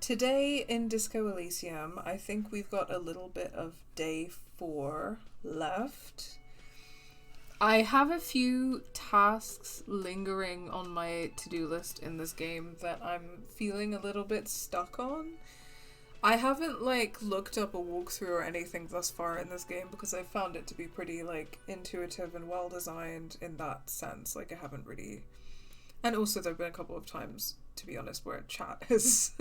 Today in Disco Elysium, I think we've got a little bit of day 4 left. I have a few tasks lingering on my to-do list in this game that I'm feeling a little bit stuck on. I haven't looked up a walkthrough or anything thus far in this game because I found it to be pretty intuitive and well designed in that sense. I haven't really, and also there have been a couple of times, to be honest, where chat has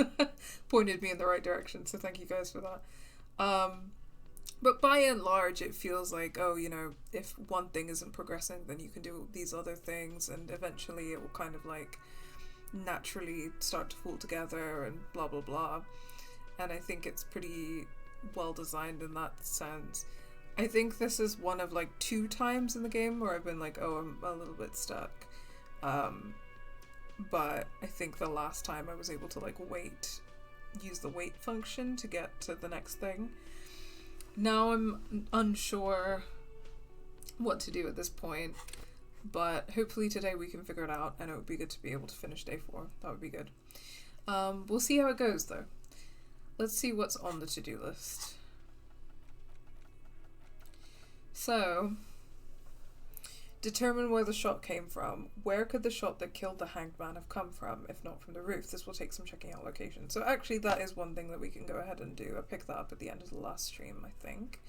pointed me in the right direction, so thank you guys for that. But by and large, it feels like, if one thing isn't progressing, then you can do these other things, and eventually it will kind of naturally start to fall together and blah blah blah. And I think it's pretty well designed in that sense. I think this is one of 2 times in the game where I've been I'm a little bit stuck. But I think the last time I was able to use the wait function to get to the next thing. Now I'm unsure what to do at this point, but hopefully today we can figure it out, and it would be good to be able to finish day 4. That would be good. We'll see how it goes though. Let's see what's on the to-do list. So, determine where the shot came from. Where could the shot that killed the hanged man have come from, if not from the roof? This will take some checking out location. So actually that is one thing that we can go ahead and do. I picked that up at the end of the last stream, I think.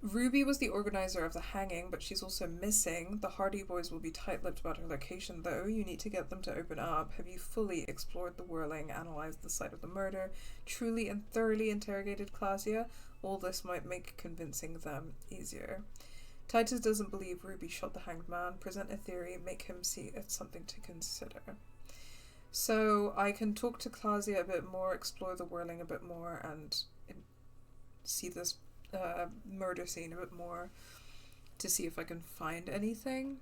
Ruby was the organizer of the hanging, but she's also missing. The Hardy boys will be tight-lipped about her location, though. You need to get them to open up. Have you fully explored the whirling, analysed the site of the murder, truly and thoroughly interrogated Claudia? All this might make convincing them easier. Titus doesn't believe Ruby shot the hanged man. Present a theory, make him see it's something to consider. So I can talk to Claudia a bit more, explore the whirling a bit more, and see this murder scene a bit more to see if I can find anything.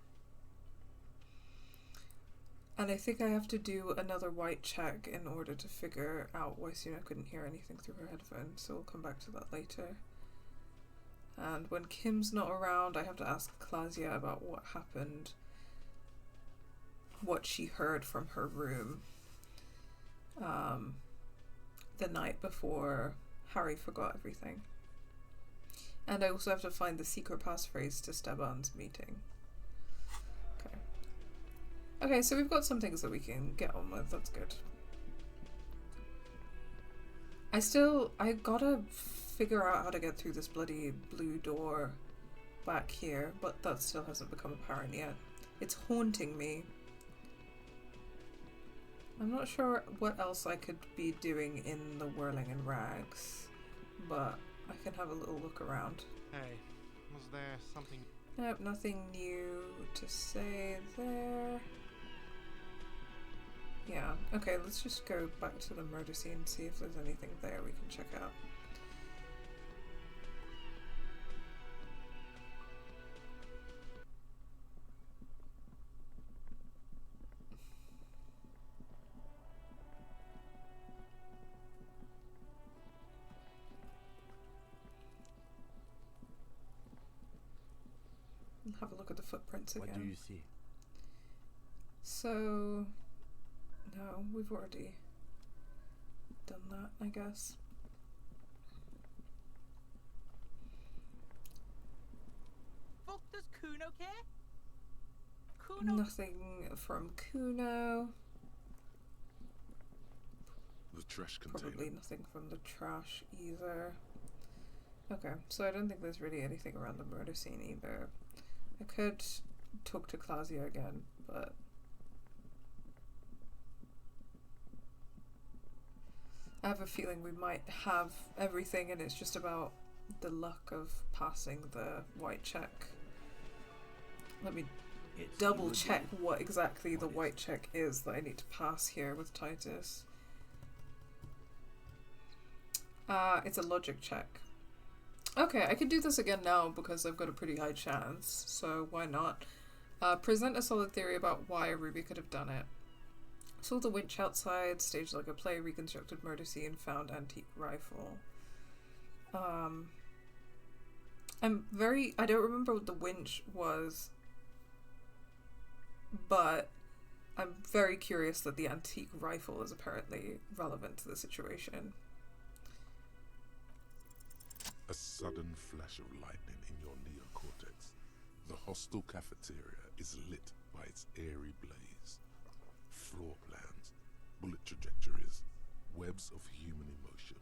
And I think I have to do another white check in order to figure out why Fiona couldn't hear anything through her headphones, so we'll come back to that later. And when Kim's not around, I have to ask Claudia about what happened, what she heard from her room the night before Harry forgot everything. And I also have to find the secret passphrase to Steban's meeting. Okay, so we've got some things that we can get on with, that's good. I gotta figure out how to get through this bloody blue door back here, but that still hasn't become apparent yet. It's haunting me. I'm not sure what else I could be doing in the whirling in rags, but I can have a little look around. Hey, was there something? Nope, nothing new to say there. Yeah, okay, let's just go back to the murder scene and see if there's anything there we can check out. Have a look at the footprints again. What do you see? So, no, we've already done that, I guess. Fuck, does Kuno care? Kuno? Nothing from Kuno. The trash container. Probably nothing from the trash either. Okay, so I don't think there's really anything around the murder scene either. I could talk to Claudia again, but I have a feeling we might have everything and it's just about the luck of passing the white check. Let me double check what exactly the white check is that I need to pass here with Titus. It's a logic check. Okay, I can do this again now because I've got a pretty high chance, so why not? Present a solid theory about why Ruby could have done it. Saw the winch outside, staged like a play, reconstructed murder scene, found antique rifle. I don't remember what the winch was, but I'm very curious that the antique rifle is apparently relevant to the situation. A sudden flash of lightning in your neocortex. The hostel cafeteria is lit by its airy blaze. Floor plans, bullet trajectories, webs of human emotion,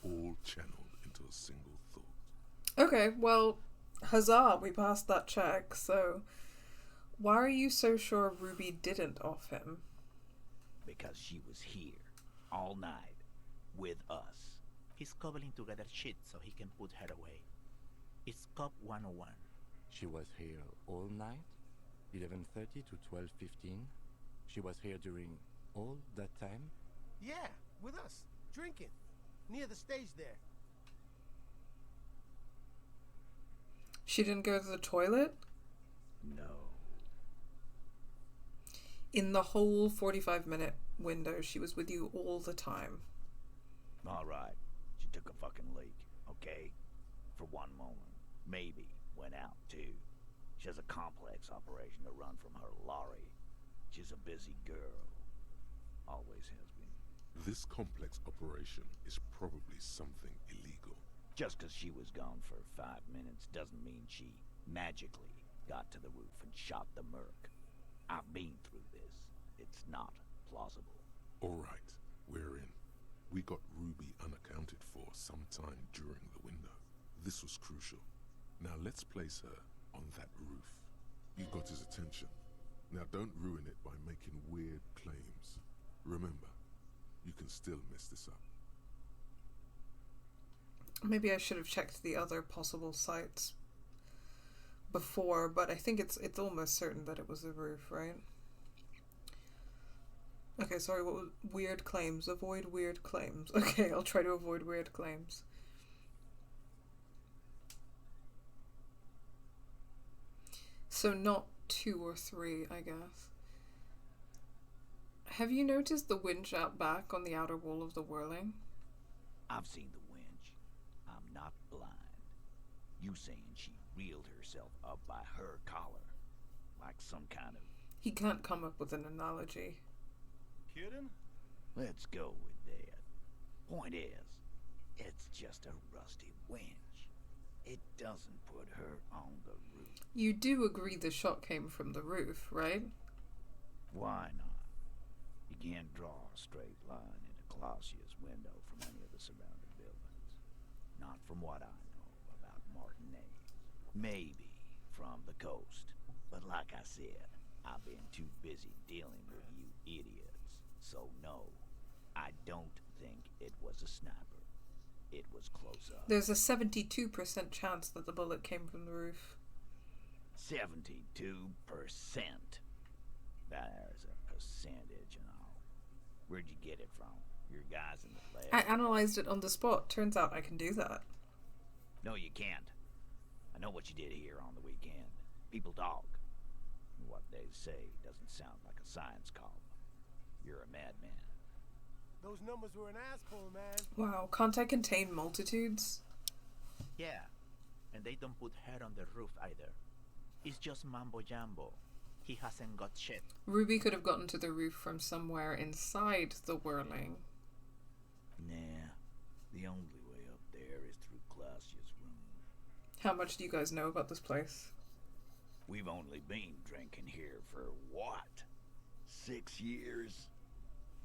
all channeled into a single thought. Okay, well, huzzah, we passed that check, so why are you so sure Ruby didn't off him? Because she was here, all night, with us. He's cobbling together shit so he can put her away. It's Cop 101. She was here all night? 11:30 to 12:15? She was here during all that time? Yeah, with us, drinking, near the stage there. She didn't go to the toilet? No. In the whole 45-minute window, she was with you all the time. Alright, she took a fucking leak, okay? For one moment. Maybe went out too. She has a complex operation to run from her lorry. She's a busy girl. Always has been. This complex operation is probably something illegal. Just because she was gone for 5 minutes doesn't mean she magically got to the roof and shot the merc. I've been through this. It's not plausible. Alright, we're in. We got Ruby unaccounted for sometime during the window. This was crucial. Now let's place her on that roof. You got his attention. Now don't ruin it by making weird claims. Remember, you can still mess this up. Maybe I should have checked the other possible sites before, but I think it's almost certain that it was the roof, right? Okay, sorry, what was weird claims? Avoid weird claims. Okay, I'll try to avoid weird claims. So not 2 or 3, I guess. Have you noticed the winch out back on the outer wall of the whirling? I've seen the winch. I'm not blind. You saying she reeled herself up by her collar. Like some kind of... He can't come up with an analogy. Kidding? Let's go with that. Point is, it's just a rusty winch. It doesn't put her on the roof. You do agree the shot came from the roof, right? Why not? You can't draw a straight line into Clausia's window from any of the surrounding buildings. Not from what I know about Martinez. Maybe from the coast. But like I said, I've been too busy dealing with you idiots. So no, I don't think it was a sniper. It was close up. There's a 72% chance that the bullet came from the roof. 72%. There's a percentage and all. Where'd you get it from? Your guys in the lab? I analyzed it on the spot. Turns out I can do that. No, you can't. I know what you did here on the weekend. People talk. What they say doesn't sound like a science column. You're a madman. Those numbers were an asshole, man. Wow, can't I contain multitudes? Yeah, and they don't put her on the roof either. It's just mambo jumbo. He hasn't got shit. Ruby could have gotten to the roof from somewhere inside the whirling. Nah, the only way up there is through Clausia's room. How much do you guys know about this place? We've only been drinking here for what? 6 years?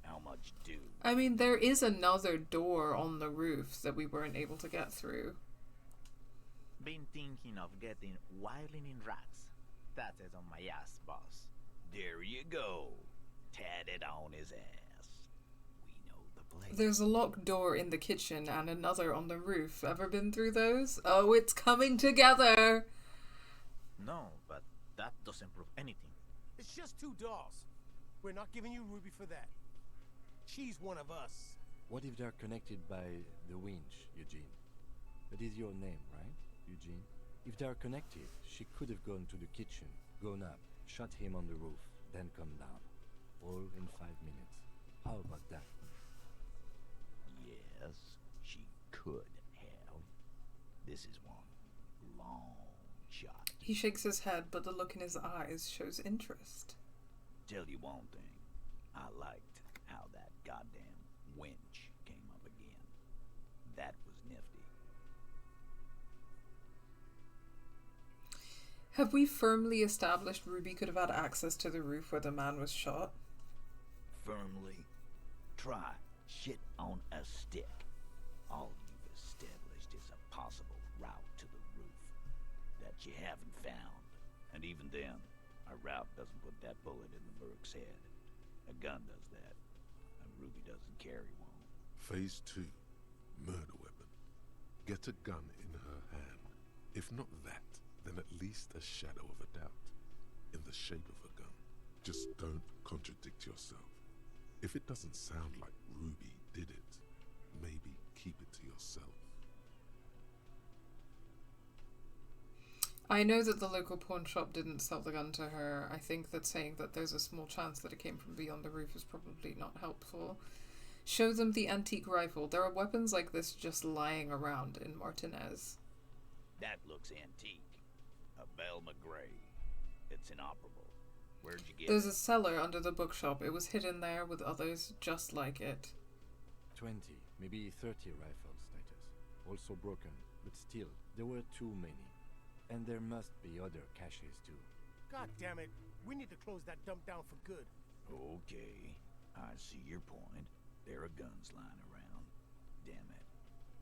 How much do? I mean, there is another door on the roof that we weren't able to get through. Been thinking of getting wilding in rats. That is on my ass, boss. There you go. Tatted on his ass. We know the place. There's a locked door in the kitchen and another on the roof. Ever been through those? Oh, it's coming together! No, but that doesn't prove anything. It's just 2 dolls. We're not giving you Ruby for that. She's one of us. What if they're connected by the winch, Eugene? That is your name, right, Eugene? If they're connected, she could have gone to the kitchen, gone up, shot him on the roof, then come down. All in 5 minutes. How about that? Yes, she could have. This is one long shot. He shakes his head, but the look in his eyes shows interest. Tell you one thing. I liked how that goddamn winch came up again. That was nifty. Have we firmly established Ruby could have had access to the roof where the man was shot? Firmly. Try shit on a stick. All you've established is a possible route to the roof that you haven't found. And even then, a route doesn't put that bullet in the merc's head. A gun does that, and Ruby doesn't carry one. Phase 2. Murder weapon. Get a gun in her hand. If not that, then at least a shadow of a doubt. In the shape of a gun. Just don't contradict yourself. If it doesn't sound like Ruby did it, maybe keep it to yourself. I know that the local pawn shop didn't sell the gun to her. I think that saying that there's a small chance that it came from beyond the roof is probably not helpful. Show them the antique rifle. There are weapons like this just lying around in Martinez. That looks antique. A Belle McGray. It's inoperable. Where'd you get There's it? a cellar under the bookshop. It was hidden there with others just like it. 20, maybe 30 rifles, Titus. Also broken, but still, there were too many. And there must be other caches too. God damn it. We need to close that dump down for good. Okay, I see your point. There are guns lying around. Damn it.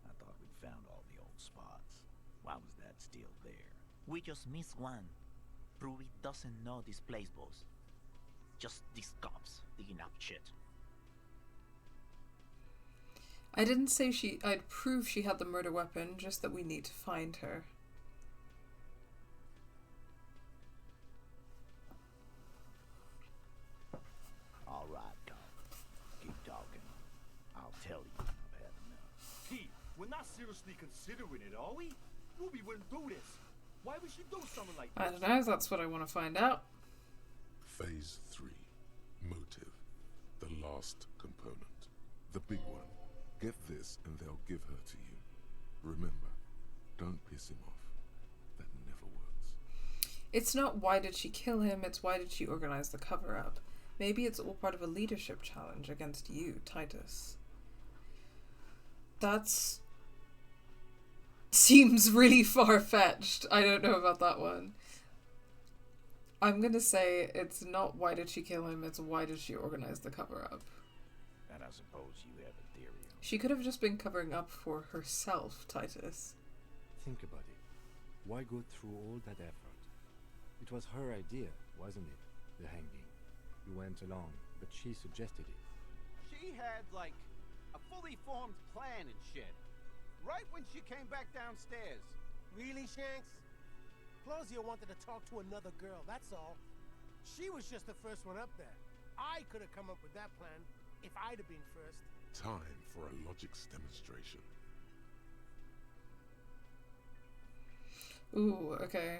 I thought we'd found all the old spots. Why was that still there? We just missed one. Ruby doesn't know this place, boss. Just these cops digging up shit. I didn't say I'd prove she had the murder weapon, just that we need to find her. All right, Cop. Keep talking. I'll tell you when I've had enough. Pete, we're not seriously considering it, are we? Ruby wouldn't do this. Why would she do something like this? I don't know, that's what I want to find out. Phase 3. Motive. The last component. The big one. Get this and they'll give her to you. Remember, don't piss him off. That never works. It's not why did she kill him, it's why did she organize the cover-up. Maybe it's all part of a leadership challenge against you, Titus. That's... seems really far-fetched. I don't know about that one. I'm gonna say it's not why did she kill him, it's why did she organize the cover-up. And I suppose you have a theory on She could have just been covering up for herself, Titus. Think about it. Why go through all that effort? It was her idea, wasn't it? The hanging. You went along, but she suggested it. She had, like, a fully formed plan and shit. Right when she came back downstairs. Really, Shanks? Closio wanted to talk to another girl, that's all. She was just the first one up there. I could have come up with that plan if I'd have been first. Time for a logics demonstration. Ooh, okay.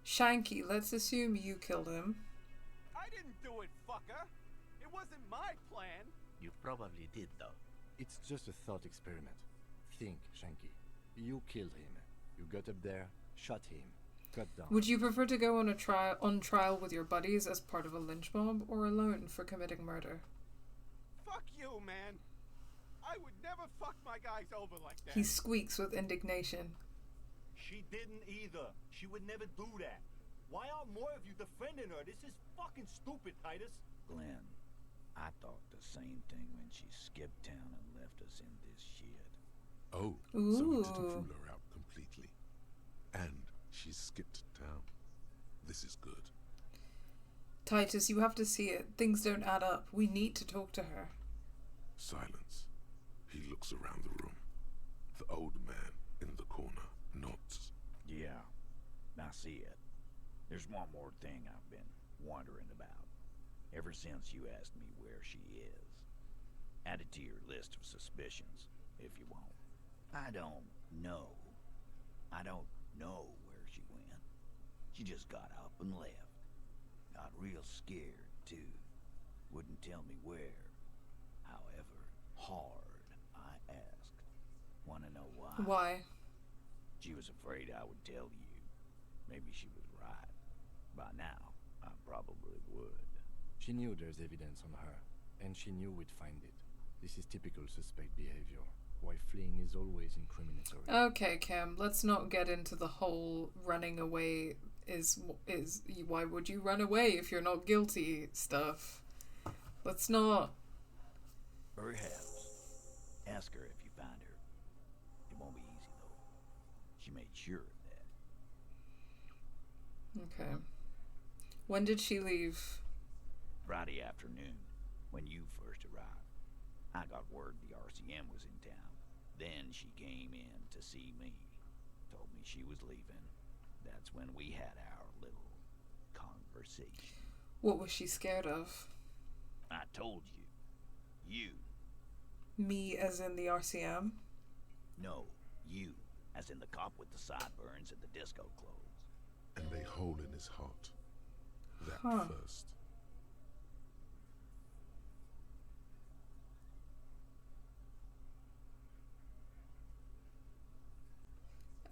Shanky, let's assume you killed him. I didn't do it, fucker. It wasn't my plan. You probably did, though. It's just a thought experiment. Think, Shanky. You killed him. You got up there, shot him, cut down. Would you prefer to go on trial with your buddies as part of a lynch mob, or alone for committing murder? Fuck you, man. I would never fuck my guys over like that. He squeaks with indignation. She didn't either. She would never do that. Why aren't more of you defending her? This is fucking stupid, Titus. Glenn, I thought the same thing when she skipped town and left us in this shit. Oh, so we didn't Ooh. rule her out completely. And she skipped town. This is good. Titus, you have to see it. Things don't add up. We need to talk to her. Silence. He looks around the room. The old man in the corner nods. Yeah, I see it. There's one more thing I've been wondering about. Ever since you asked me where she is. Add it to your list of suspicions, if you want. I don't know. I don't know where she went. She just got up and left. Got real scared, too. Wouldn't tell me where. However hard I asked. Wanna know why? Why? She was afraid I would tell you. Maybe she was right. By now, I probably would. She knew there's evidence on her, and she knew we'd find it. This is typical suspect behavior. Why fleeing is always incriminatory. Okay, Kim, let's not get into the whole running away is why would you run away if you're not guilty stuff. Let's not. Perhaps. Ask her if you find her. It won't be easy, though. She made sure of that. Okay. When did she leave? Friday afternoon, when you first arrived. I got word the RCM was in town. Then she came in to see me. Told me she was leaving. That's when we had our little conversation. What was she scared of? I told you. You. Me as in the RCM? No, you. As in the cop with the sideburns and the disco clothes. And a hole in his heart. That first.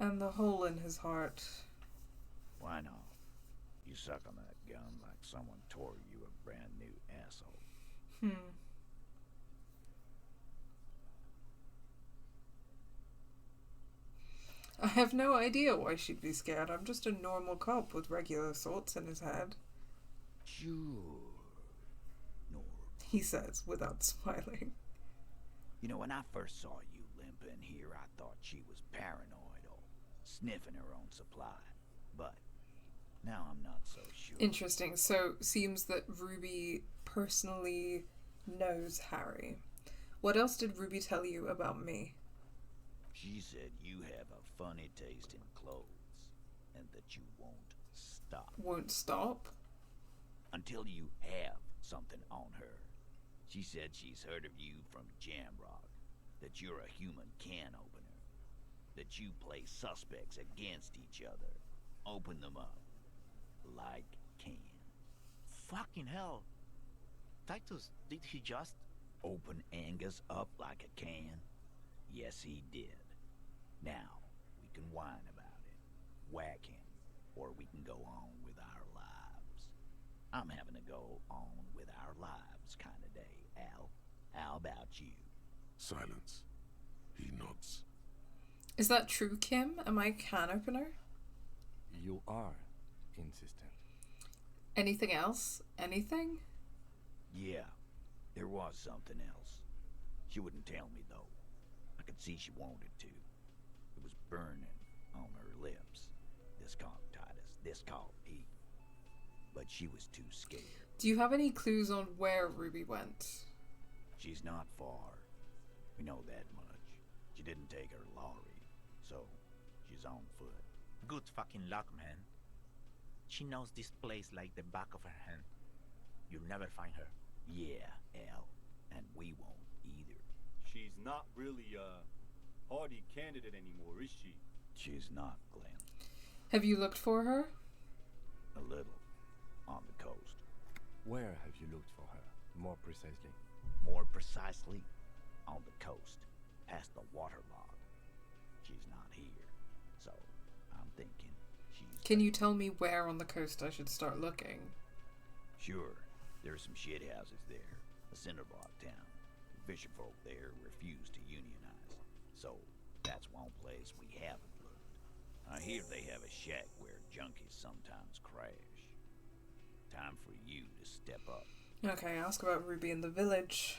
And the hole in his heart. Why not? You suck on that gun like someone tore you a brand new asshole. I have no idea why she'd be scared. I'm just a normal cop with regular thoughts in his head. Sure. Norm. He says, without smiling. You know, when I first saw you limping here, I thought she was paranoid or sniffing her own supply. But now I'm not so sure. Interesting. So, seems that Ruby personally knows Harry. What else did Ruby tell you about me? She said you have a funny taste in clothes, and that you won't stop. Won't stop? Until you have something on her. She said she's heard of you from Jamrock, that you're a human can opener, that you play suspects against each other, open them up, like cans. Fucking hell. Titus, did he just... Open Angus up like a can? Yes, he did. Now, we can whine about it, whack him, or we can go on with our lives. I'm having a go on with our lives kind of day, Al. How about you? Silence. He nods. Is that true, Kim? Am I a can opener? You are insistent. Anything else? Anything? Yeah, there was something else. She wouldn't tell me, though. I could see she wanted to. It was burning on her lips. This caught Titus. This caught Pete. But she was too scared. Do you have any clues on where Ruby went? She's not far. We know that much. She didn't take her lorry, so she's on foot. Good fucking luck, man. She knows this place like the back of her hand. You'll never find her. Yeah, Al. And we won't either. She's not really a hardy candidate anymore, is she? She's not, Glenn. Have you looked for her? A little. On the coast. Where have you looked for her, more precisely? More precisely, on the coast, past the waterlog. She's not here, so I'm thinking she's... Can you tell me where on the coast I should start looking? Sure. There's some shit houses there. A cinder block town. The fisherfolk there refuse to unionize. So, that's one place we haven't looked. I hear they have a shack where junkies sometimes crash. Time for you to step up. Okay, ask about Ruby in the village.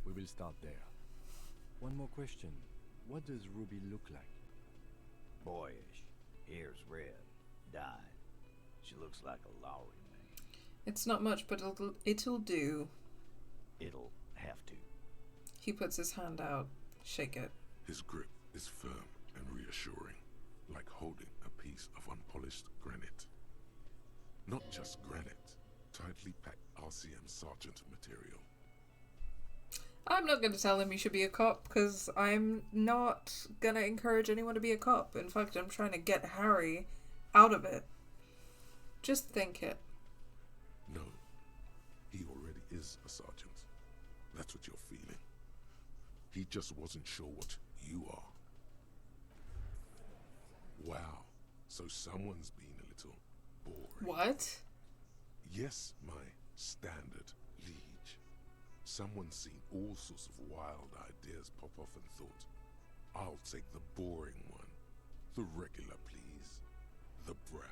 We will start there. One more question. What does Ruby look like? Boyish. Hair's red. Dyed. She looks like a lorry man. It's not much, but it'll do. It'll have to. He puts his hand out. Shake it. His grip is firm and reassuring, like holding a piece of unpolished granite. Not just granite, tightly packed RCM sergeant material. I'm not going to tell him he should be a cop, because I'm not going to encourage anyone to be a cop. In fact, I'm trying to get Harry out of it. Just think it. No, he already is a sergeant. That's what you're feeling. He just wasn't sure what you are. Wow, so someone's been a little boring. What? Yes, my standard liege. Someone's seen all sorts of wild ideas pop off and thought, I'll take the boring one. The regular, please. The brown.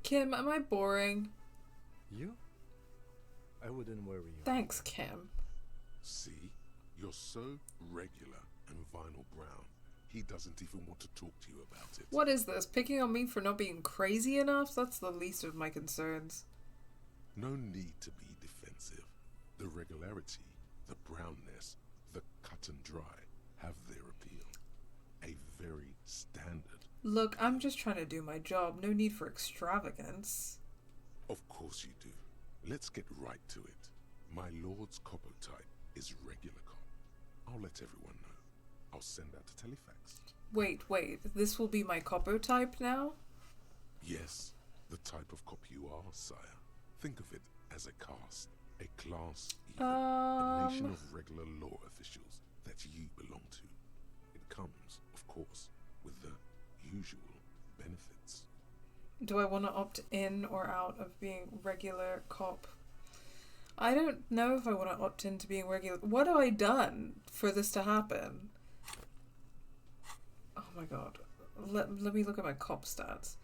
Kim, am I boring? You? I wouldn't worry you. Thanks, Kim. See? You're so regular and vinyl brown. He doesn't even want to talk to you about it. What is this? Picking on me for not being crazy enough? That's the least of my concerns. No need to be defensive. The regularity, the brownness, the cut and dry have their appeal. A very standard. Look, I'm just trying to do my job. No need for extravagance. Of course you do. Let's get right to it. My lord's copotype is regular cop. I'll let everyone know. I'll send out a telefax. Wait. This will be my copo type now? Yes, the type of cop you are, sire. Think of it as a caste, a class, even, a nation of regular law officials that you belong to. It comes, of course, with the usual benefits. Do I want to opt in or out of being regular cop? I don't know if I want to opt into being regular. What have I done for this to happen? Oh my god. Let me look at my cop stats.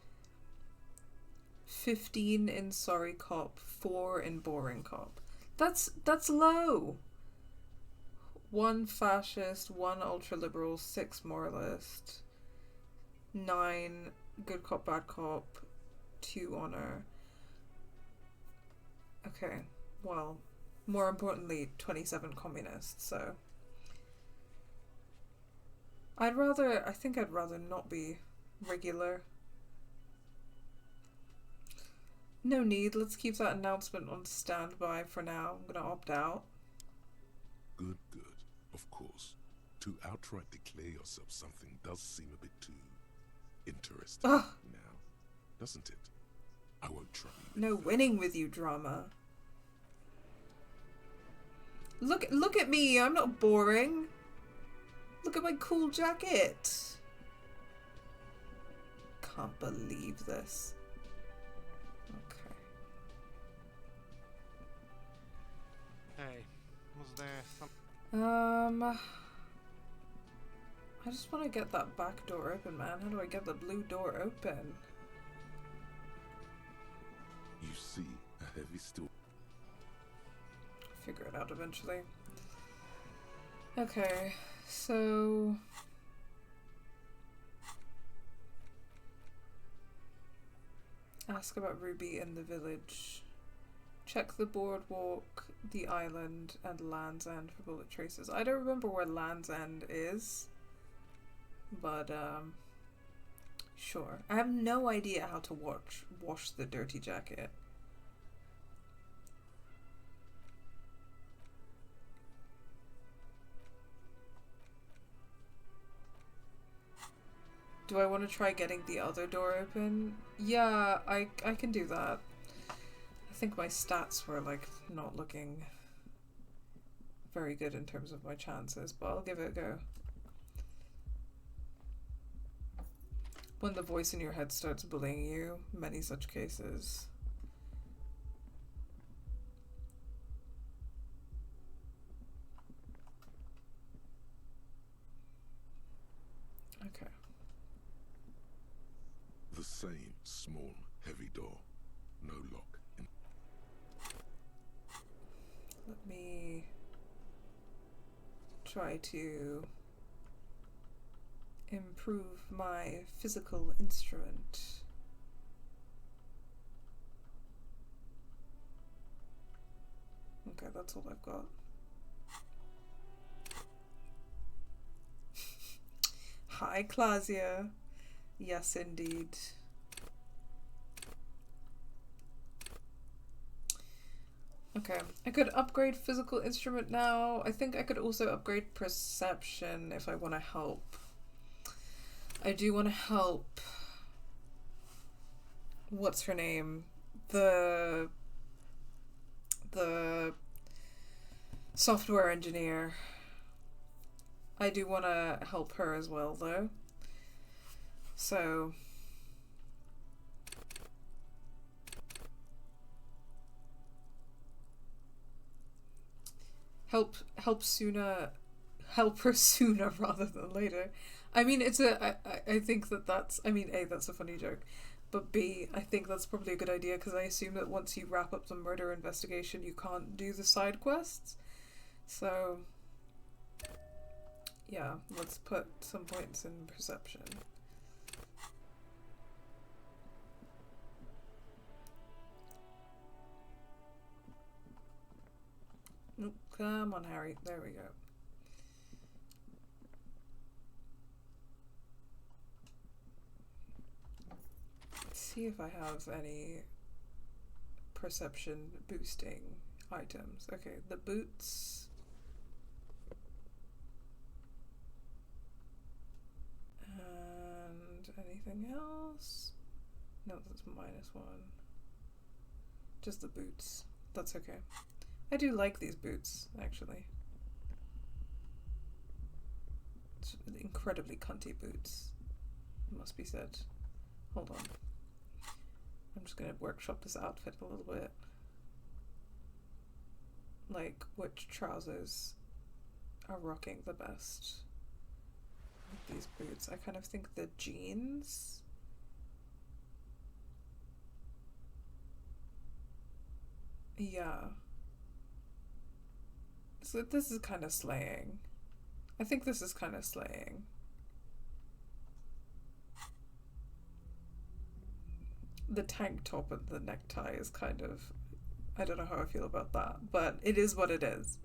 15 in sorry cop, 4 in boring cop. That's low. 1 fascist, 1 ultra liberal, 6 moralist, 9 good cop, bad cop, 2 honor. Okay, well, more importantly, 27 communists, so I think I'd rather not be regular. No need, let's keep that announcement on standby for now. I'm gonna opt out. Good. Of course. To outright declare yourself something does seem a bit too interesting now, doesn't it? I won't try. No winning with you, drama. Look at me, I'm not boring. Look at my cool jacket. Can't believe this. Okay. Hey, was there some... I just want to get that back door open, man. How do I get the blue door open? You see a heavy steel. Figure it out eventually. Okay, so ask about Ruby in the village. Check the boardwalk, the island, and Land's End for bullet traces. I don't remember where Land's End is, but sure. I have no idea how to wash the dirty jacket. Do I want to try getting the other door open? Yeah, I can do that. I think my stats were like not looking very good in terms of my chances, but I'll give it a go. When the voice in your head starts bullying you, many such cases. Okay. The same small, heavy door. No lock. Let me try to improve my physical instrument. Okay, that's all I've got. Hi, Clausia. Yes, indeed. Okay, I could upgrade physical instrument now. I think I could also upgrade perception if I want to help. I do want to help. What's her name? The software engineer. I do want to help her as well, though. So help her sooner rather than later. I mean, I think that's, I mean, A, that's a funny joke, but B, I think that's probably a good idea, because I assume that once you wrap up the murder investigation, you can't do the side quests. So, yeah, let's put some points in perception. Nope, come on, Harry. There we go. Let's see if I have any perception boosting items. Okay, the boots. And anything else? No, that's -1. Just the boots. That's okay. I do like these boots, actually. It's incredibly cunty boots, must be said. Hold on. I'm just gonna workshop this outfit a little bit. Like, which trousers are rocking the best with these boots? I kind of think the jeans. Yeah. So this is kind of slaying. I think this is kind of slaying. The tank top and the necktie is kind of... I don't know how I feel about that, but it is what it is.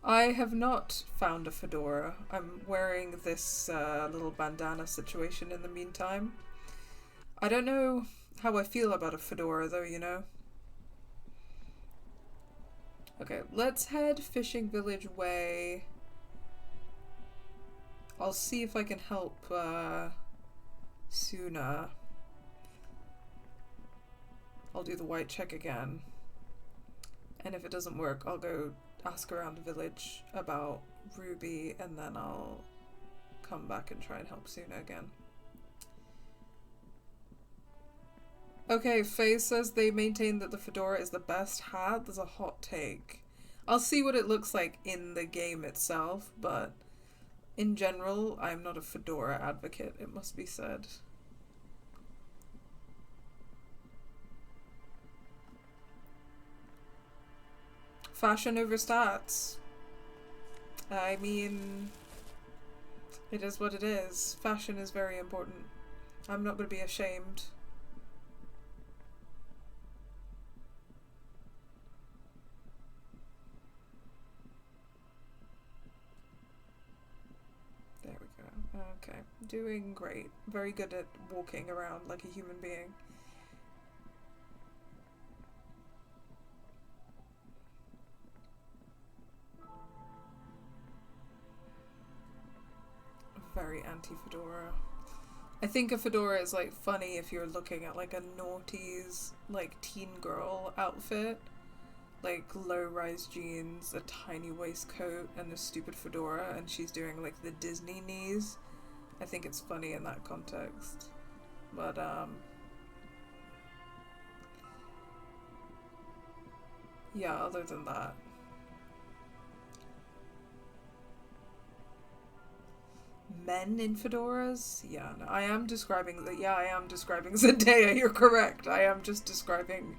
I have not found a fedora. I'm wearing this little bandana situation in the meantime. I don't know how I feel about a fedora though, you know? Okay, let's head Fishing Village way. I'll see if I can help Suna. I'll do the white check again. And if it doesn't work, I'll go ask around the village about Ruby, and then I'll come back and try and help Suna again. Okay, Faye says they maintain that the fedora is the best hat. There's a hot take. I'll see what it looks like in the game itself, but in general, I'm not a fedora advocate, it must be said. Fashion over stats. I mean, it is what it is. Fashion is very important. I'm not going to be ashamed. There we go. Okay. Doing great. Very good at walking around like a human being. Very anti-fedora. I think a fedora is like funny if you're looking at like a noughties, like teen girl outfit. Like low-rise jeans, a tiny waistcoat, and a stupid fedora, and she's doing like the Disney knees. I think it's funny in that context. But yeah, other than that. Men in fedoras? Yeah, no, I am describing Zendaya, you're correct. I am just describing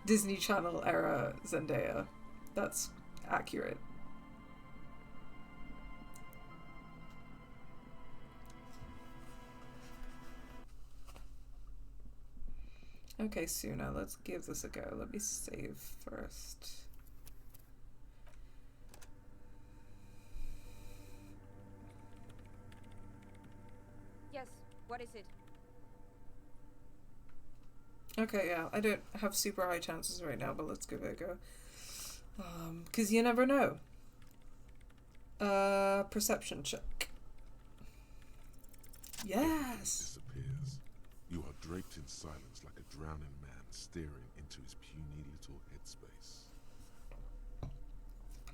Disney Channel era Zendaya. That's accurate. Okay, Suna, let's give this a go. Let me save first. Yes, what is it? Okay, yeah, I don't have super high chances right now, but let's give it a go. 'Cause you never know. Perception check. Yes! Disappears. You are draped in silence like a drowning man staring into his puny little headspace.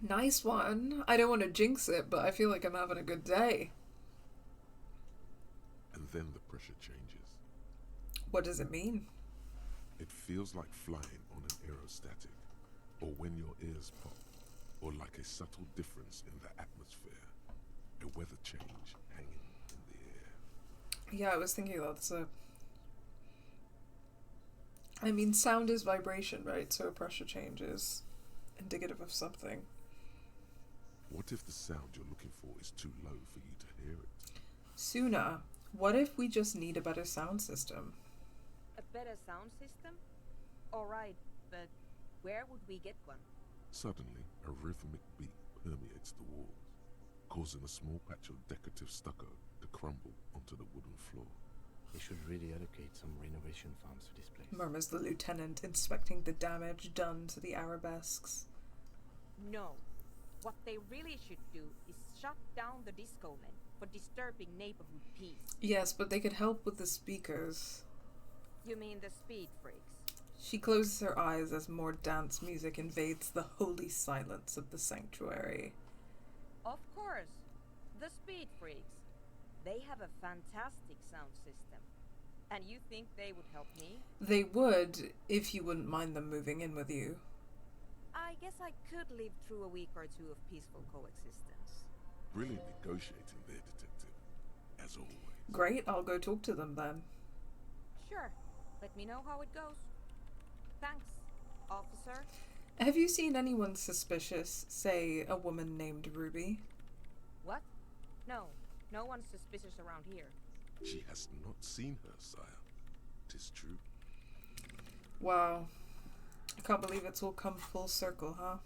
Nice one. I don't want to jinx it, but I feel like I'm having a good day. And then the pressure changes. What does it mean? It feels like flying on an aerostatic, or when your ears pop, or like a subtle difference in the atmosphere, a weather change hanging in the air. Yeah, I was thinking that's I mean, sound is vibration, right? So a pressure change is indicative of something. What if the sound you're looking for is too low for you to hear it? Suna, what if we just need a better sound system? A better sound system? Alright, but where would we get one? Suddenly, a rhythmic beat permeates the walls, causing a small patch of decorative stucco to crumble onto the wooden floor. They should really allocate some renovation funds to this place. Murmurs the lieutenant, inspecting the damage done to the arabesques. No. What they really should do is shut down the disco men for disturbing neighborhood peace. Yes, but they could help with the speakers. You mean the speed freaks? She closes her eyes as more dance music invades the holy silence of the sanctuary. Of course. The speed freaks. They have a fantastic sound system. And you think they would help me? They would, if you wouldn't mind them moving in with you. I guess I could live through a week or two of peaceful coexistence. Brilliant negotiating there, detective. As always. Great, I'll go talk to them then. Sure. Let me know how it goes. Thanks, officer. Have you seen anyone suspicious, say a woman named Ruby? What? No. No one's suspicious around here. She has not seen her, sire. 'Tis true. Wow. I can't believe it's all come full circle, huh?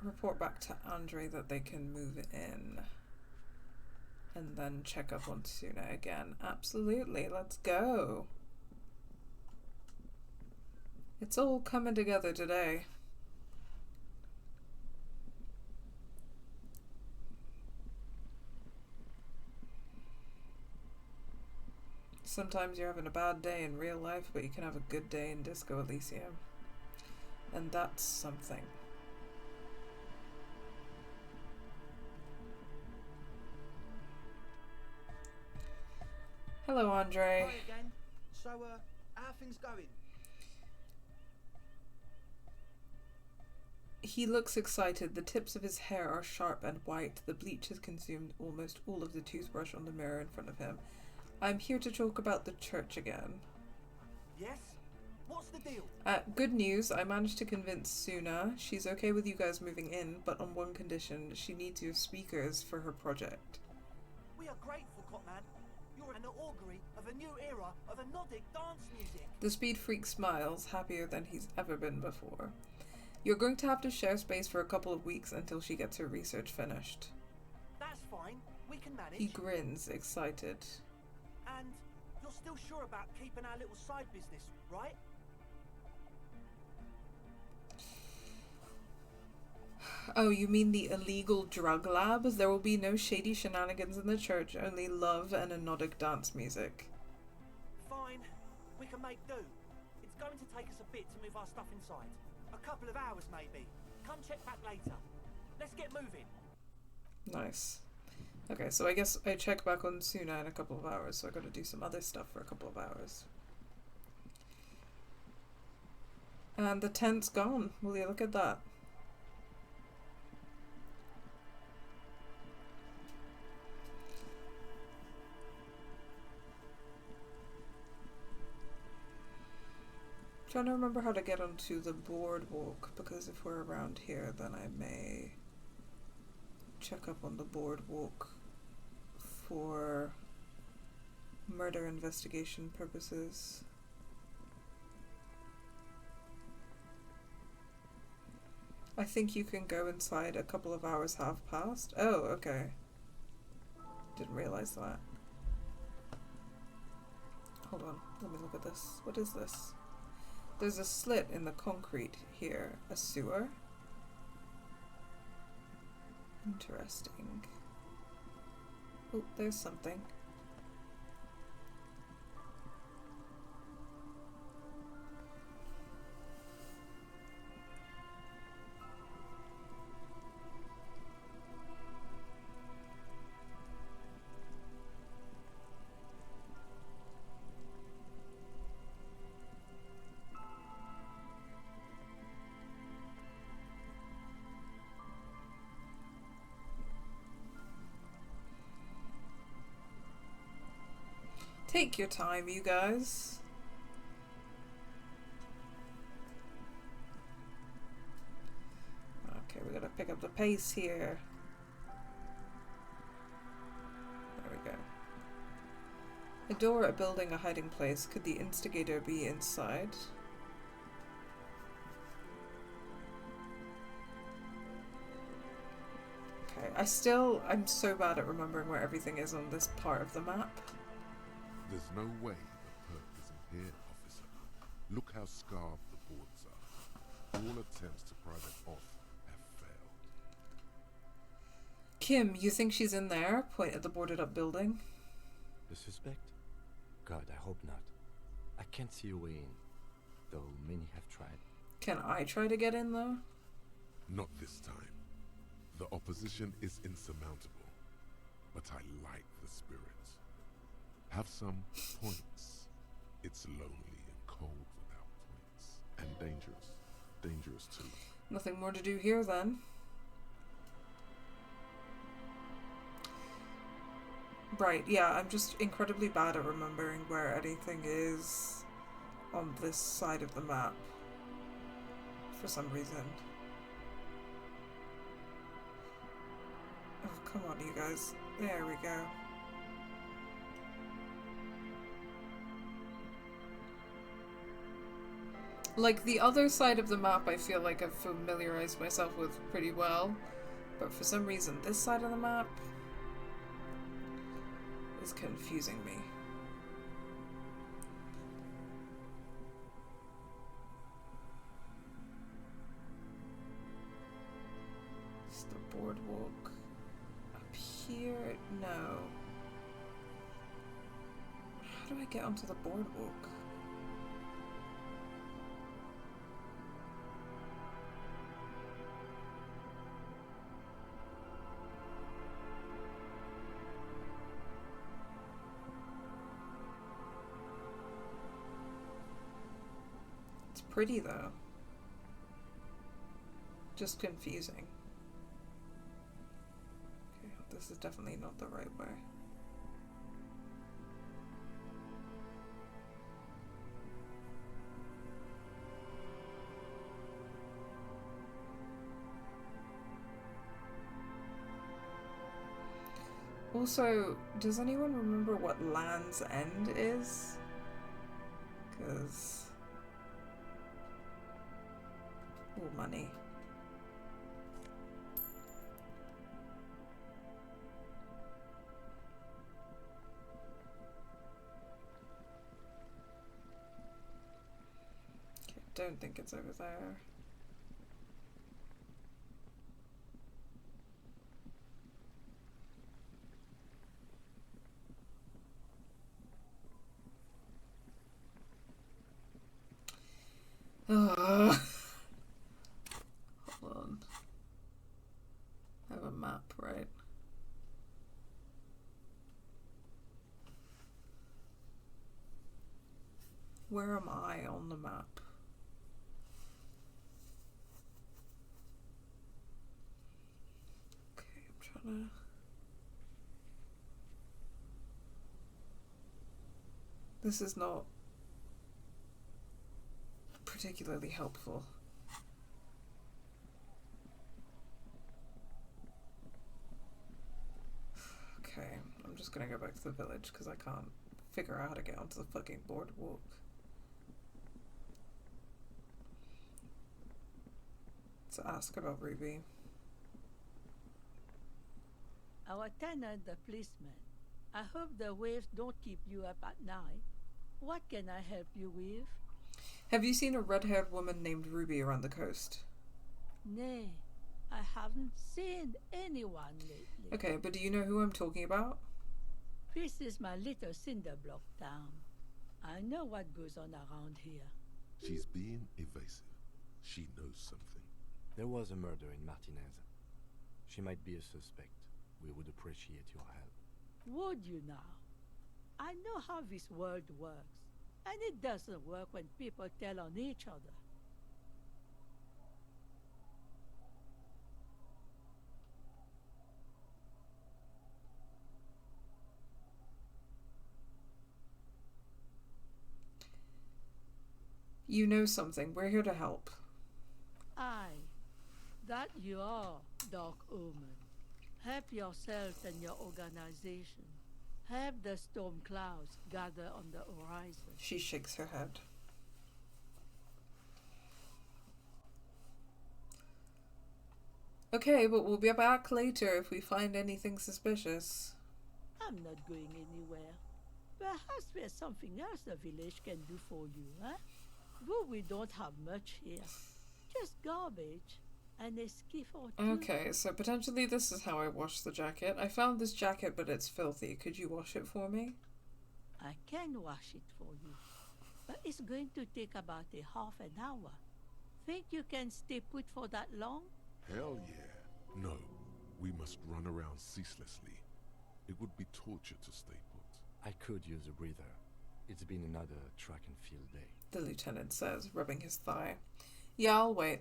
Report back to Andre that they can move in. And then check up on Suna again. Absolutely, let's go. It's all coming together today. Sometimes you're having a bad day in real life, but you can have a good day in Disco Elysium. And that's something. Hello, Andre. Hi again. So, how are things going? He looks excited. The tips of his hair are sharp and white. The bleach has consumed almost all of the toothbrush on the mirror in front of him. I'm here to talk about the church again. Yes? What's the deal? Good news. I managed to convince Suna. She's okay with you guys moving in, but on one condition. She needs your speakers for her project. We are grateful, Cotman. You're an augury of a new era of anodic dance music. The speed freak smiles, happier than he's ever been before. You're going to have to share space for a couple of weeks until she gets her research finished. That's fine. We can manage. He grins, excited. And you're still sure about keeping our little side business, right? Oh, you mean the illegal drug lab? There will be no shady shenanigans in the church, only love and anodic dance music. Fine. We can make do. It's going to take us a bit to move our stuff inside. A couple of hours, maybe. Come check back later. Let's get moving. Nice. Okay, so I guess I check back on Suna in a couple of hours, so I gotta do some other stuff for a couple of hours. And the tent's gone. Will you look at that? Trying to remember how to get onto the boardwalk, because if we're around here, then I may check up on the boardwalk for murder investigation purposes. I think you can go inside a couple of hours have passed. Oh, okay. Didn't realize that. Hold on, let me look at this. What is this? There's a slit in the concrete here. A sewer? Interesting. Oh, there's something. Take your time, you guys. Okay, we gotta pick up the pace here. There we go. A door, a building, a hiding place. Could the instigator be inside? Okay, I'm so bad at remembering where everything is on this part of the map. There's no way the perk isn't here, officer. Look how scarred the boards are. All attempts to pry them off have failed. Kim, you think she's in there? Point at the boarded up building. The suspect? God, I hope not. I can't see a way in, though many have tried. Can I try to get in though? Not this time. The opposition is insurmountable, but I like the spirit. Have some points. It's lonely and cold without points. And dangerous. Dangerous too. Nothing more to do here then. Right, yeah, I'm just incredibly bad at remembering where anything is on this side of the map. For some reason. Oh, come on, you guys. There we go. Like, the other side of the map I feel like I've familiarized myself with pretty well. But for some reason, this side of the map is confusing me. Is the boardwalk up here? No. How do I get onto the boardwalk? Pretty though. Just confusing. Okay, this is definitely not the right way. Also, does anyone remember what Land's End is? Because... oh, money. Okay, don't think it's over there. Ugh. Hold on. I have a map, right? Where am I on the map? Okay, I'm trying to... This is not particularly helpful. Okay, I'm just gonna go back to the village because I can't figure out how to get onto the fucking boardwalk. Let's ask about Ruby. Our tenant, the policeman. I hope the waves don't keep you up at night. What can I help you with? Have you seen a red-haired woman named Ruby around the coast? Nay, I haven't seen anyone lately. Okay, but do you know who I'm talking about? This is my little cinder block town. I know what goes on around here. She's being evasive. She knows something. There was a murder in Martinez. She might be a suspect. We would appreciate your help. Would you now? I know how this world works. And it doesn't work when people tell on each other. You know something. We're here to help. Aye, that you are, Dark Omen. Help yourself and your organization. Help the storm clouds gather on the horizon. She shakes her head. Okay, but we'll be back later if we find anything suspicious. I'm not going anywhere. Perhaps there's something else the village can do for you, huh? Though we don't have much here. Just garbage and a skiff or two. Okay, so potentially this is how I wash the jacket. I found this jacket, but it's filthy. Could you wash it for me? I can wash it for you, but it's going to take about a half an hour. Think you can stay put for that long? Hell yeah. No, we must run around ceaselessly. It would be torture to stay put. I could use a breather. It's been another track and field day. The lieutenant says, rubbing his thigh. Yeah, I'll wait.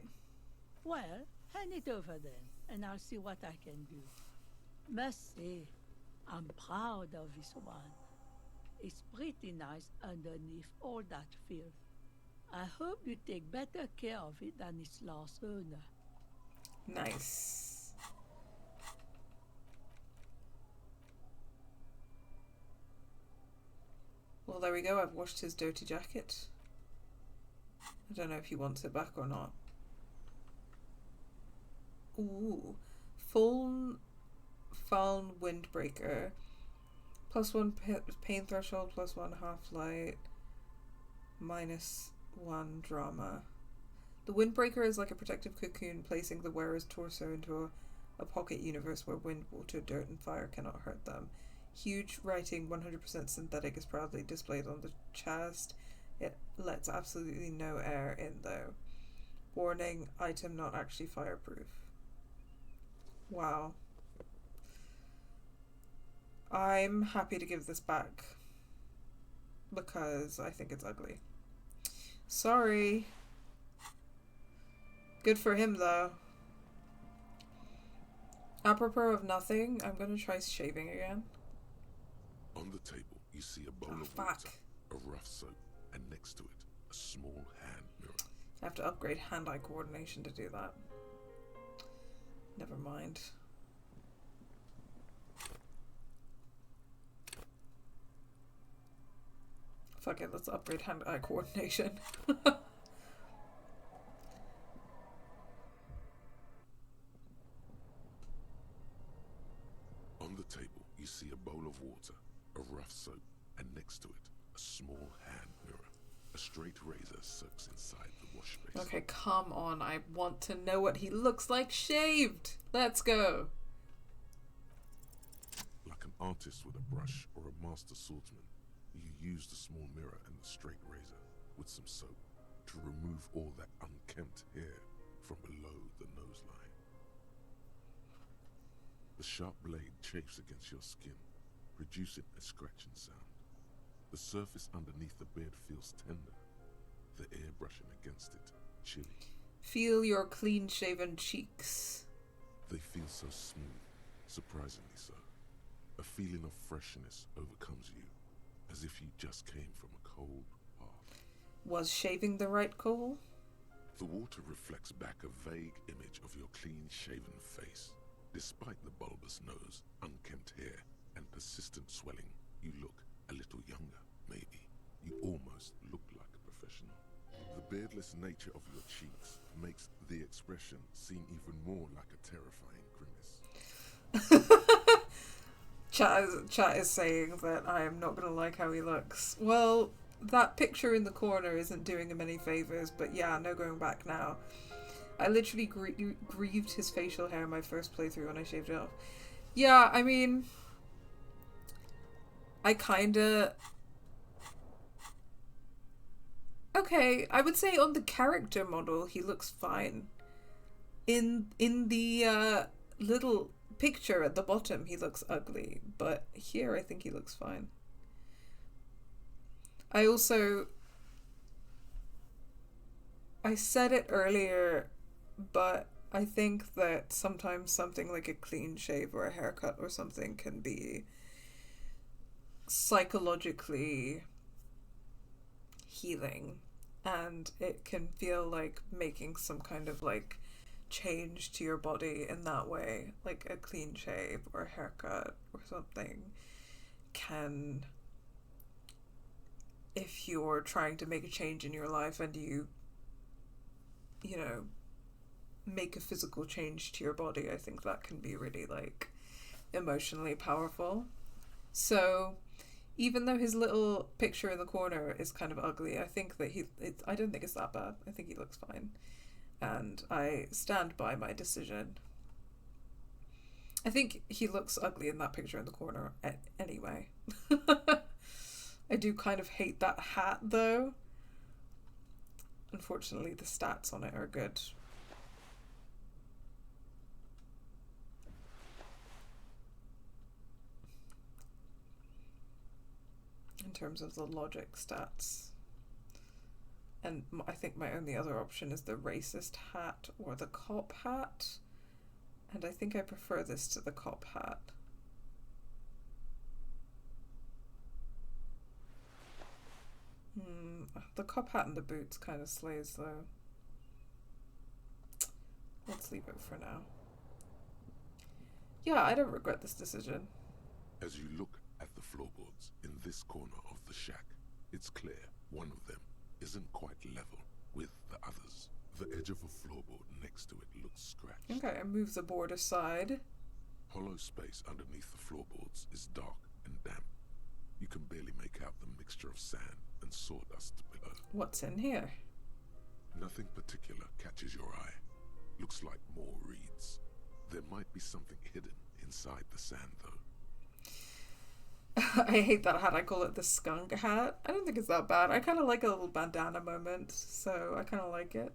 Well, hand it over then, and I'll see what I can do. Must say, I'm proud of this one. It's pretty nice underneath all that filth. I hope you take better care of it than its last owner. Nice. Well, there we go. I've washed his dirty jacket. I don't know if he wants it back or not. Ooh. Full Fallen Windbreaker. +1 pain threshold, +1 half-light, -1 drama. The Windbreaker is like a protective cocoon, placing the wearer's torso into a pocket universe where wind, water, dirt, and fire cannot hurt them. Huge writing, 100% synthetic, is proudly displayed on the chest. It lets absolutely no air in though. Warning, item not actually fireproof. Wow. I'm happy to give this back because I think it's ugly. Sorry. Good for him though. Apropos of nothing, I'm gonna try shaving again. On the table, you see a bowl of fuck. water, a rough soap, and next to it, a small hand mirror. I have to upgrade hand-eye coordination to do that. Never mind. Fuck it, let's upgrade hand-eye coordination. On the table, you see a bowl of water, a rough soap, and next to it, a small hand mirror. A straight razor soaks inside the wash basin. Okay, come on. I want to know what he looks like shaved. Let's go. Like an artist with a brush or a master swordsman, you use the small mirror and the straight razor with some soap to remove all that unkempt hair from below the nose line. The sharp blade chafes against your skin, producing a scratching sound. The surface underneath the beard feels tender, the air brushing against it chilly. Feel your clean-shaven cheeks. They feel so smooth, surprisingly so. A feeling of freshness overcomes you, as if you just came from a cold bath. Was shaving the right call? The water reflects back a vague image of your clean-shaven face. Despite the bulbous nose, unkempt hair, and persistent swelling, you look a little younger, maybe. You almost look like a professional. The beardless nature of your cheeks makes the expression seem even more like a terrifying grimace. Chat is saying that I am not going to like how he looks. Well, that picture in the corner isn't doing him any favours, but yeah, no going back now. I literally grieved his facial hair in my first playthrough when I shaved it off. Yeah, I mean, I kinda... Okay, I would say on the character model, he looks fine. In the little picture at the bottom, he looks ugly, but here I think he looks fine. I said it earlier, but I think that sometimes something like a clean shave or a haircut or something can be psychologically healing. and it can feel like making some kind of like change to your body in that way, like a clean shave or a haircut or something can, if you're trying to make a change in your life and you know, make a physical change to your body, I think that can be really like emotionally powerful. So even though his little picture in the corner is kind of ugly, I think that I don't think it's that bad. I think he looks fine. And I stand by my decision. I think he looks ugly in that picture in the corner anyway. I do kind of hate that hat though. Unfortunately, the stats on it are good. In terms of the logic stats. And I think my only other option is the racist hat or the cop hat. And I think I prefer this to the cop hat. The cop hat and the boots kind of slays though. Let's leave it for now. Yeah, I don't regret this decision. As you look at the floorboards in this corner of the shack, it's clear one of them isn't quite level with the others. The edge of a floorboard next to it looks scratched. Okay, I move the board aside. Hollow space underneath the floorboards is dark and damp. You can barely make out the mixture of sand and sawdust below. What's in here? Nothing particular catches your eye. Looks like more reeds. There might be something hidden inside the sand though. I hate that hat. I call it the skunk hat. I don't think it's that bad. I kind of like a little bandana moment, so I kind of like it.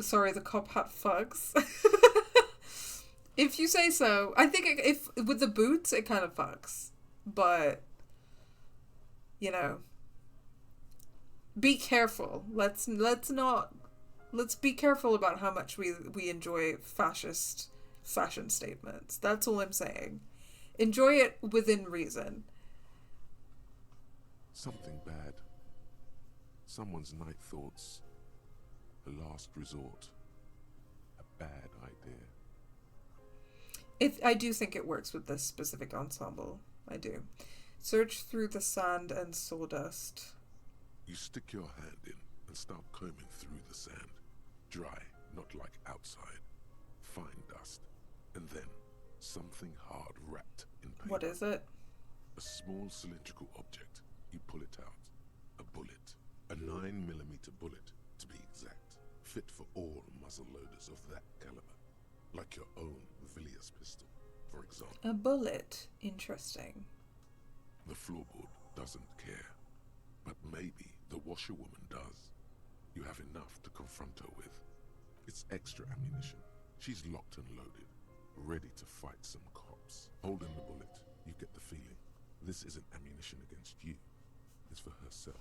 Sorry, the cop hat fucks. If you say so. I think if with the boots, it kind of fucks. But, you know, be careful. Let's be careful about how much we enjoy fascist fashion statements. That's all I'm saying. Enjoy it within reason. Something bad. Someone's night thoughts. A last resort. A bad idea. I do think it works with this specific ensemble. I do. Search through the sand and sawdust. You stick your hand in and start combing through the sand. Dry, not like outside. Fine dust. And then something hard wrapped in paper. What is it? A small cylindrical object. You pull it out. A bullet. A 9mm bullet, to be exact. Fit for all muzzle loaders of that caliber. Like your own Villiers pistol, for example. A bullet. Interesting. The floorboard doesn't care. But maybe the washerwoman does. You have enough to confront her with. It's extra ammunition. She's locked and loaded, ready to fight some cops. Holding the bullet, you get the feeling this isn't ammunition against you. It's for herself.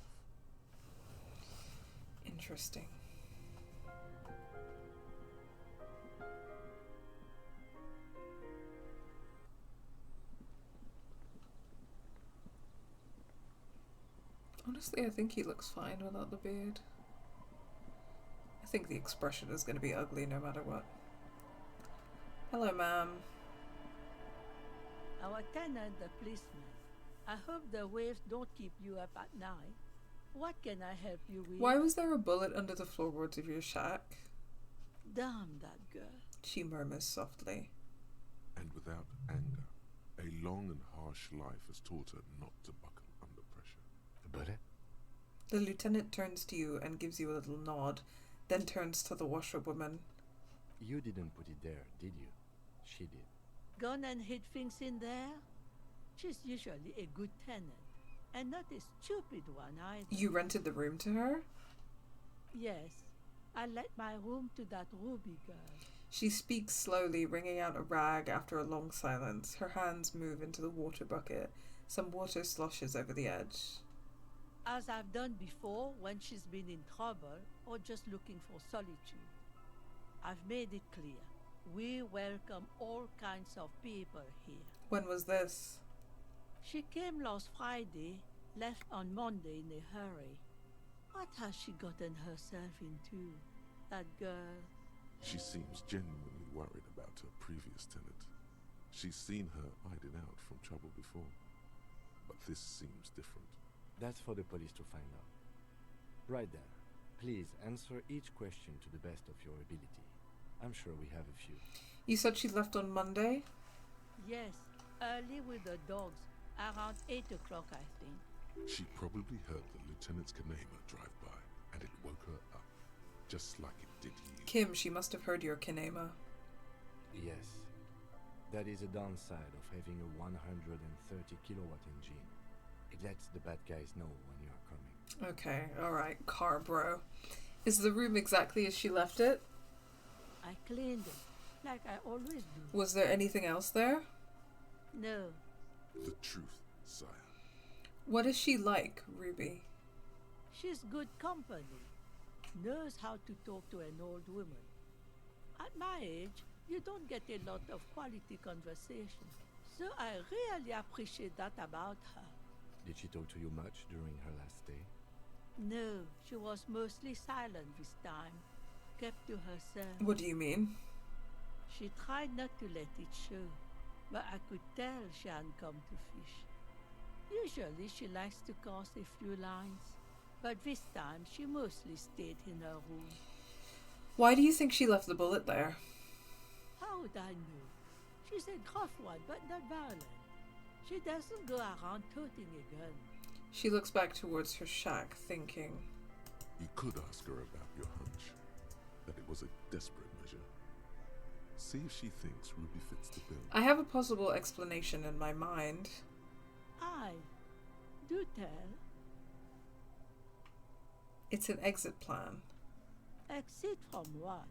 Interesting. Honestly, I think he looks fine without the beard. I think the expression is going to be ugly no matter what. Hello, ma'am. Our tenant, the policeman. I hope the waves don't keep you up at night. What can I help you with? Why was there a bullet under the floorboards of your shack? Damn that girl. She murmurs softly. And without anger, a long and harsh life has taught her not to buckle under pressure. A bullet? The lieutenant turns to you and gives you a little nod, then turns to the washerwoman. You didn't put it there, did you? She did. Gone and hid things in there? She's usually a good tenant, and not a stupid one either. You rented the room to her? Yes. I let my room to that Ruby girl. She speaks slowly, wringing out a rag after a long silence. Her hands move into the water bucket. Some water sloshes over the edge. As I've done before when she's been in trouble or just looking for solitude. I've made it clear. We welcome all kinds of people here. When was this? She came last Friday, left on Monday in a hurry. What has she gotten herself into? That girl. She seems genuinely worried about her previous tenant. She's seen her hiding out from trouble before. But this seems different. That's for the police to find out. Right then, please answer each question to the best of your ability. I'm sure we have a few. You said she left on Monday? Yes, early with the dogs. Around 8 o'clock, I think. She probably heard the Lieutenant's Kanema drive by, and it woke her up, just like it did you. Kim, she must have heard your Kanema. Yes. That is a downside of having a 130 kilowatt engine. It lets the bad guys know when you are coming. Okay, alright, car bro. Is the room exactly as she left it? I cleaned it, like I always do. Was there anything else there? No. The truth, sire. What is she like, Ruby? She's good company. Knows how to talk to an old woman. At my age, you don't get a lot of quality conversation. So I really appreciate that about her. Did she talk to you much during her last stay? No, she was mostly silent this time. Kept to herself. What do you mean? She tried not to let it show, but I could tell she hadn't come to fish. Usually she likes to cast a few lines, but this time she mostly stayed in her room. Why do you think she left the bullet there? How would I know? She's a gruff one, but not violent. She doesn't go around toting a gun. She looks back towards her shack, thinking. You could ask her about your hunch, that it was a desperate measure. See if she thinks Ruby fits the bill. I have a possible explanation in my mind. Aye. Do tell. It's an exit plan. Exit from what?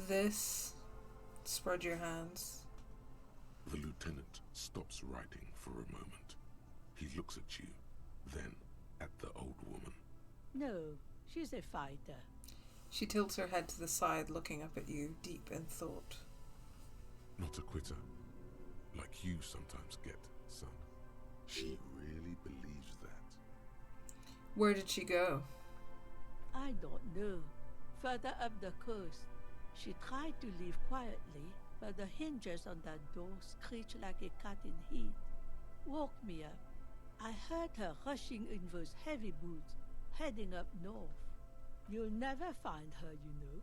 This. Spread your hands. The lieutenant stops writing for a moment. He looks at you, then at the old woman. No, she's a fighter. She tilts her head to the side, looking up at you, deep in thought. Not a quitter, like you sometimes get, son. She really believes that. Where did she go? I don't know. Further up the coast. She tried to leave quietly, but the hinges on that door screeched like a cat in heat. Woke me up. I heard her rushing in those heavy boots, heading up north. You'll never find her, you know.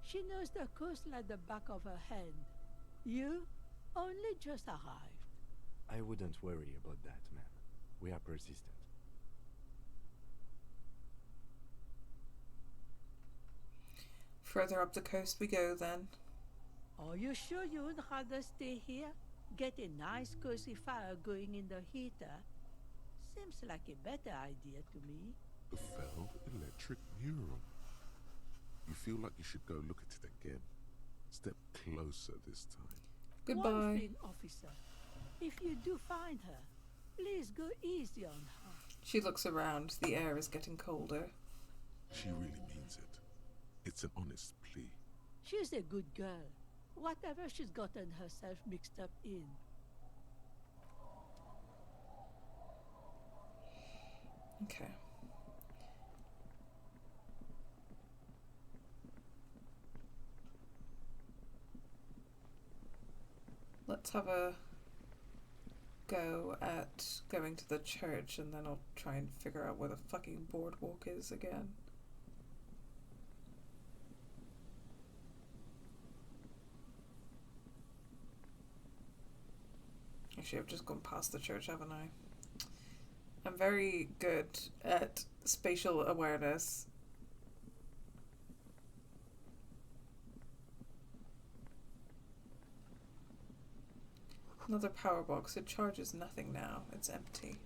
She knows the coast like the back of her hand. You only just arrived. I wouldn't worry about that, man. We are persistent. Further up the coast we go, then. Are you sure you would rather stay here? Get a nice cozy fire going in the heater? Seems like a better idea to me. The failed electric mural. You feel like you should go look at it again. Step closer this time. Goodbye. One thing, officer. If you do find her, please go easy on her. She looks around. The air is getting colder. She really means it. It's an honest plea. She's a good girl. Whatever she's gotten herself mixed up in. Okay. Let's have a go at going to the church, and then I'll try and figure out where the fucking boardwalk is again. Actually, I've just gone past the church, haven't I? I'm very good at spatial awareness. Another power box. It charges nothing now. It's empty.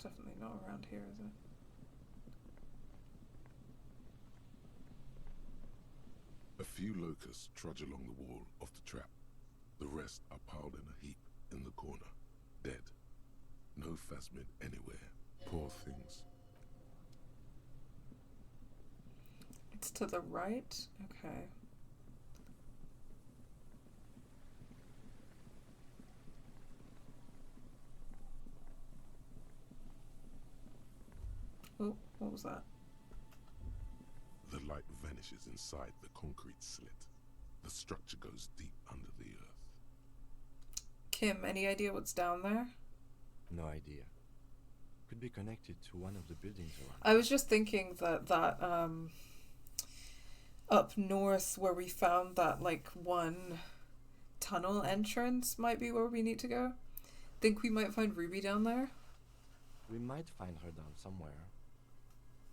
definitely not around here, is it? A few locusts trudge along the wall of the trap. The rest are piled in a heap in the corner, dead. No phasmid anywhere. Poor things. It's to the right? Okay. Oh, what was that? The light vanishes inside the concrete slit. The structure goes deep under the earth. Kim, any idea what's down there? No idea. Could be connected to one of the buildings around. I was just thinking that up north where we found that like one tunnel entrance might be where we need to go. Think we might find Ruby down there? We might find her down somewhere.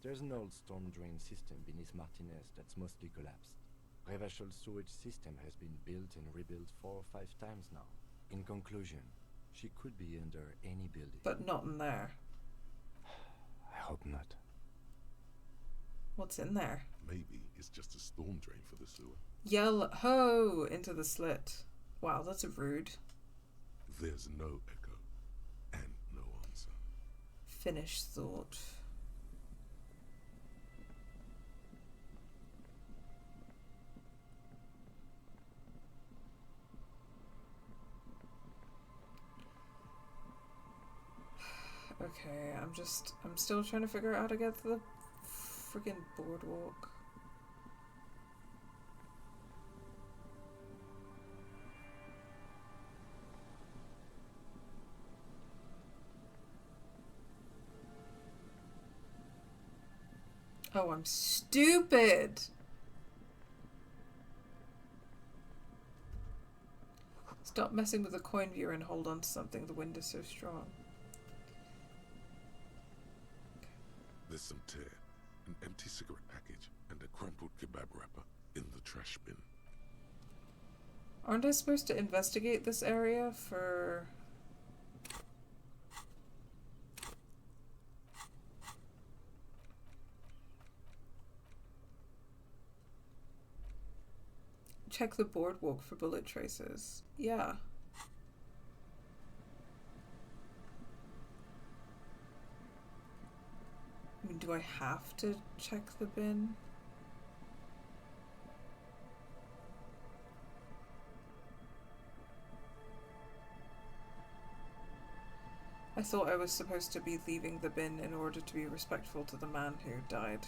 There's an old storm drain system beneath Martinez that's mostly collapsed. Revachol sewage system has been built and rebuilt 4 or 5 times now. In conclusion, she could be under any building. But not in there. I hope not. What's in there? Maybe it's just a storm drain for the sewer. Yell ho into the slit. Wow, that's rude. There's no echo and no answer. Finish thought. Okay, I'm still trying to figure out how to get to the friggin' boardwalk. Oh, I'm stupid! Stop messing with the coin viewer and hold on to something. The wind is so strong. There's some tear, an empty cigarette package, and a crumpled kebab wrapper in the trash bin. Aren't I supposed to investigate this area for... Check the boardwalk for bullet traces. Yeah. I mean, do I have to check the bin? I thought I was supposed to be leaving the bin in order to be respectful to the man who died.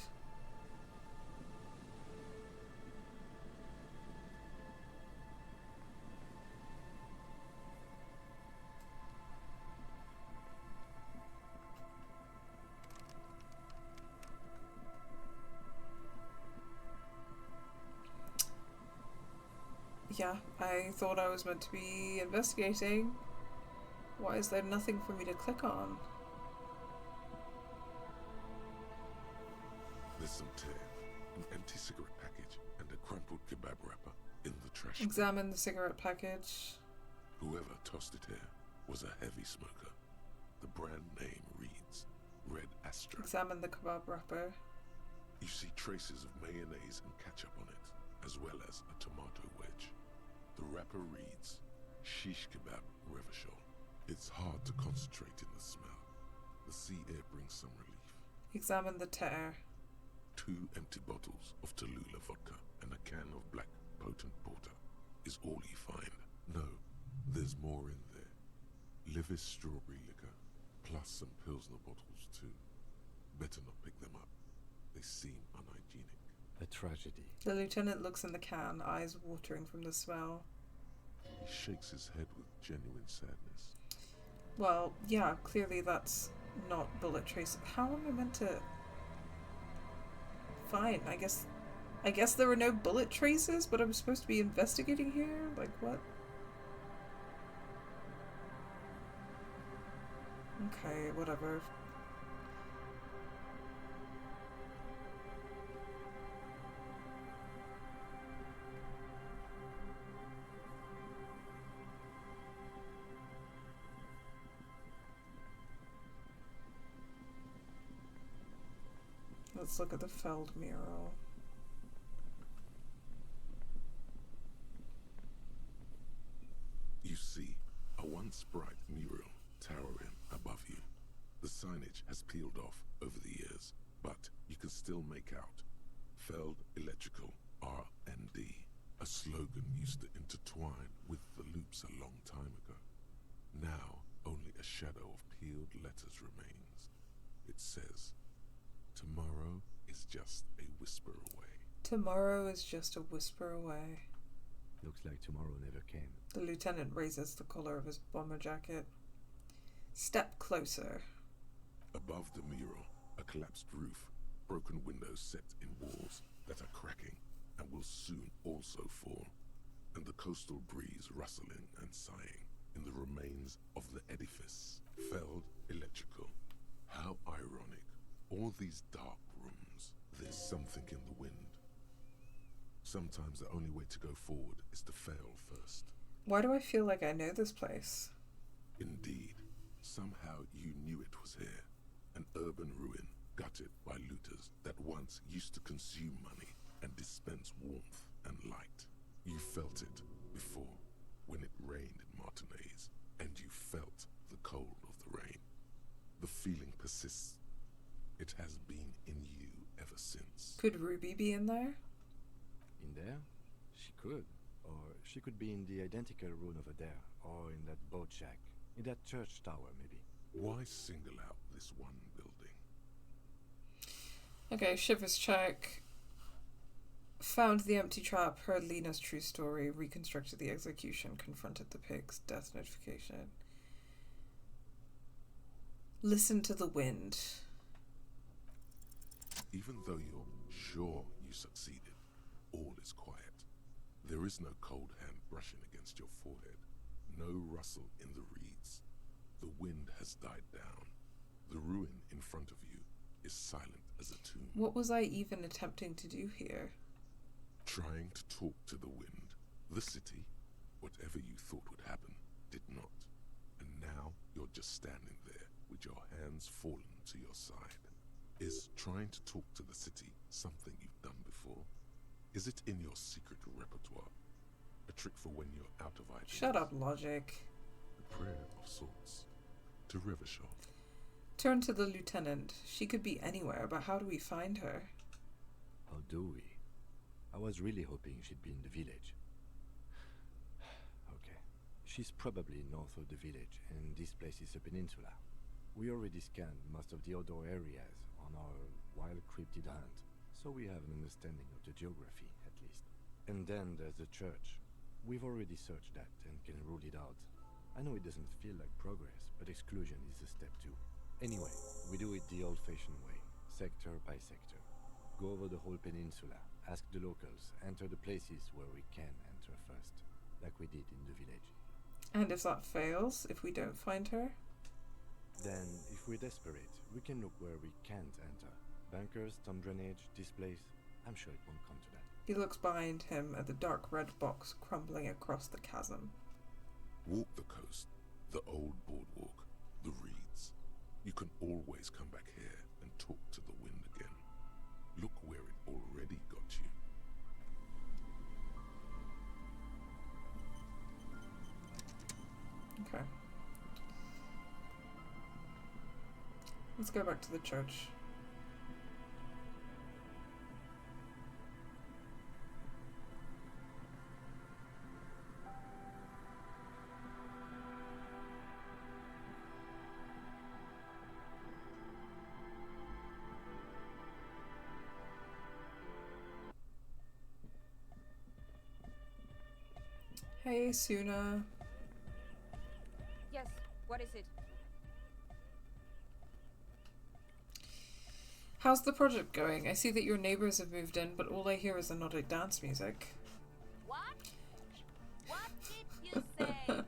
Yeah, I thought I was meant to be investigating. Why is there nothing for me to click on? There's some tear, an empty cigarette package, and a crumpled kebab wrapper in the trash bin. Examine the cigarette package. Whoever tossed it here was a heavy smoker. The brand name reads Red Astra. Examine the kebab wrapper. You see traces of mayonnaise and ketchup on it, as well as a tomato wedge. The wrapper reads Shish Kebab Revachol. It's hard to concentrate in the smell. The sea air brings some relief. Examine the tear. 2 empty bottles of Tallulah vodka and a can of black potent porter is all you find. No, there's more in there. Livis strawberry liquor, plus some Pilsner bottles too. Better not pick them up. They seem unhygienic. A tragedy. The lieutenant looks in the can, eyes watering from the smell. He shakes his head with genuine sadness. Well, yeah, clearly that's not bullet trace. How am I meant to... Fine, I guess there were no bullet traces, but I'm supposed to be investigating here? Like, what? Okay, whatever. Let's look at the Feld mural. You see a once bright mural towering above you. The signage has peeled off over the years, but you can still make out Feld Electrical R&D. A slogan used to intertwine with the loops a long time ago. Now, only a shadow of peeled letters remains. It says, "Tomorrow is just a whisper away." Tomorrow is just a whisper away. Looks like tomorrow never came. The lieutenant raises the collar of his bomber jacket. Step closer. Above the mural, a collapsed roof, broken windows set in walls that are cracking and will soon also fall, and the coastal breeze rustling and sighing in the remains of the edifice. Feld Electrical. How ironic. All these dark rooms. There's something in the wind. Sometimes the only way to go forward is to fail first. Why do I feel like I know this place? Indeed. Somehow you knew it was here. An urban ruin gutted by looters that once used to consume money and dispense warmth and light. You felt it before when it rained in Martinez, and you felt the cold of the rain. The feeling persists. It has been in you ever since. Could Ruby be in there? In there? She could. Or she could be in the identical room over there, or in that boat shack, in that church tower maybe. Why single out this one building? Okay, Shivers check. Found the empty trap, heard Lena's true story, reconstructed the execution, confronted the pigs, death notification. Listen to the wind. Even though you're sure you succeeded, all is quiet. There is no cold hand brushing against your forehead, no rustle in the reeds. The wind has died down. The ruin in front of you is silent as a tomb. What was I even attempting to do here? Trying to talk to the wind. The city, whatever you thought would happen, did not. And now you're just standing there with your hands fallen to your side. Is trying to talk to the city something you've done before? Is it in your secret repertoire? A trick for when you're out of ideas? Shut up, logic. A prayer of sorts. To Rivershaw. Turn to the lieutenant. She could be anywhere, but how do we find her? How do we? I was really hoping she'd be in the village. Okay. She's probably north of the village, and this place is a peninsula. We already scanned most of the outdoor areas on our wild cryptid hunt, so we have an understanding of the geography, at least. And then there's the church. We've already searched that and can rule it out. I know it doesn't feel like progress, but exclusion is a step too. Anyway, we do it the old-fashioned way, sector by sector. Go over the whole peninsula, ask the locals, enter the places where we can enter first, like we did in the village. And if that fails, if we don't find her? Then, if we're desperate, we can look where we can't enter. Bunkers, storm drainage, this place. I'm sure it won't come to that. He looks behind him at the dark red box crumbling across the chasm. Walk the coast, the old boardwalk, the reeds. You can always come back here and talk to the wind again. Look where it already got you. Okay. Let's go back to the church. Hey, Suna. Yes, what is it? How's the project going? I see that your neighbors have moved in, but all I hear is anodic dance music. What? What did you say?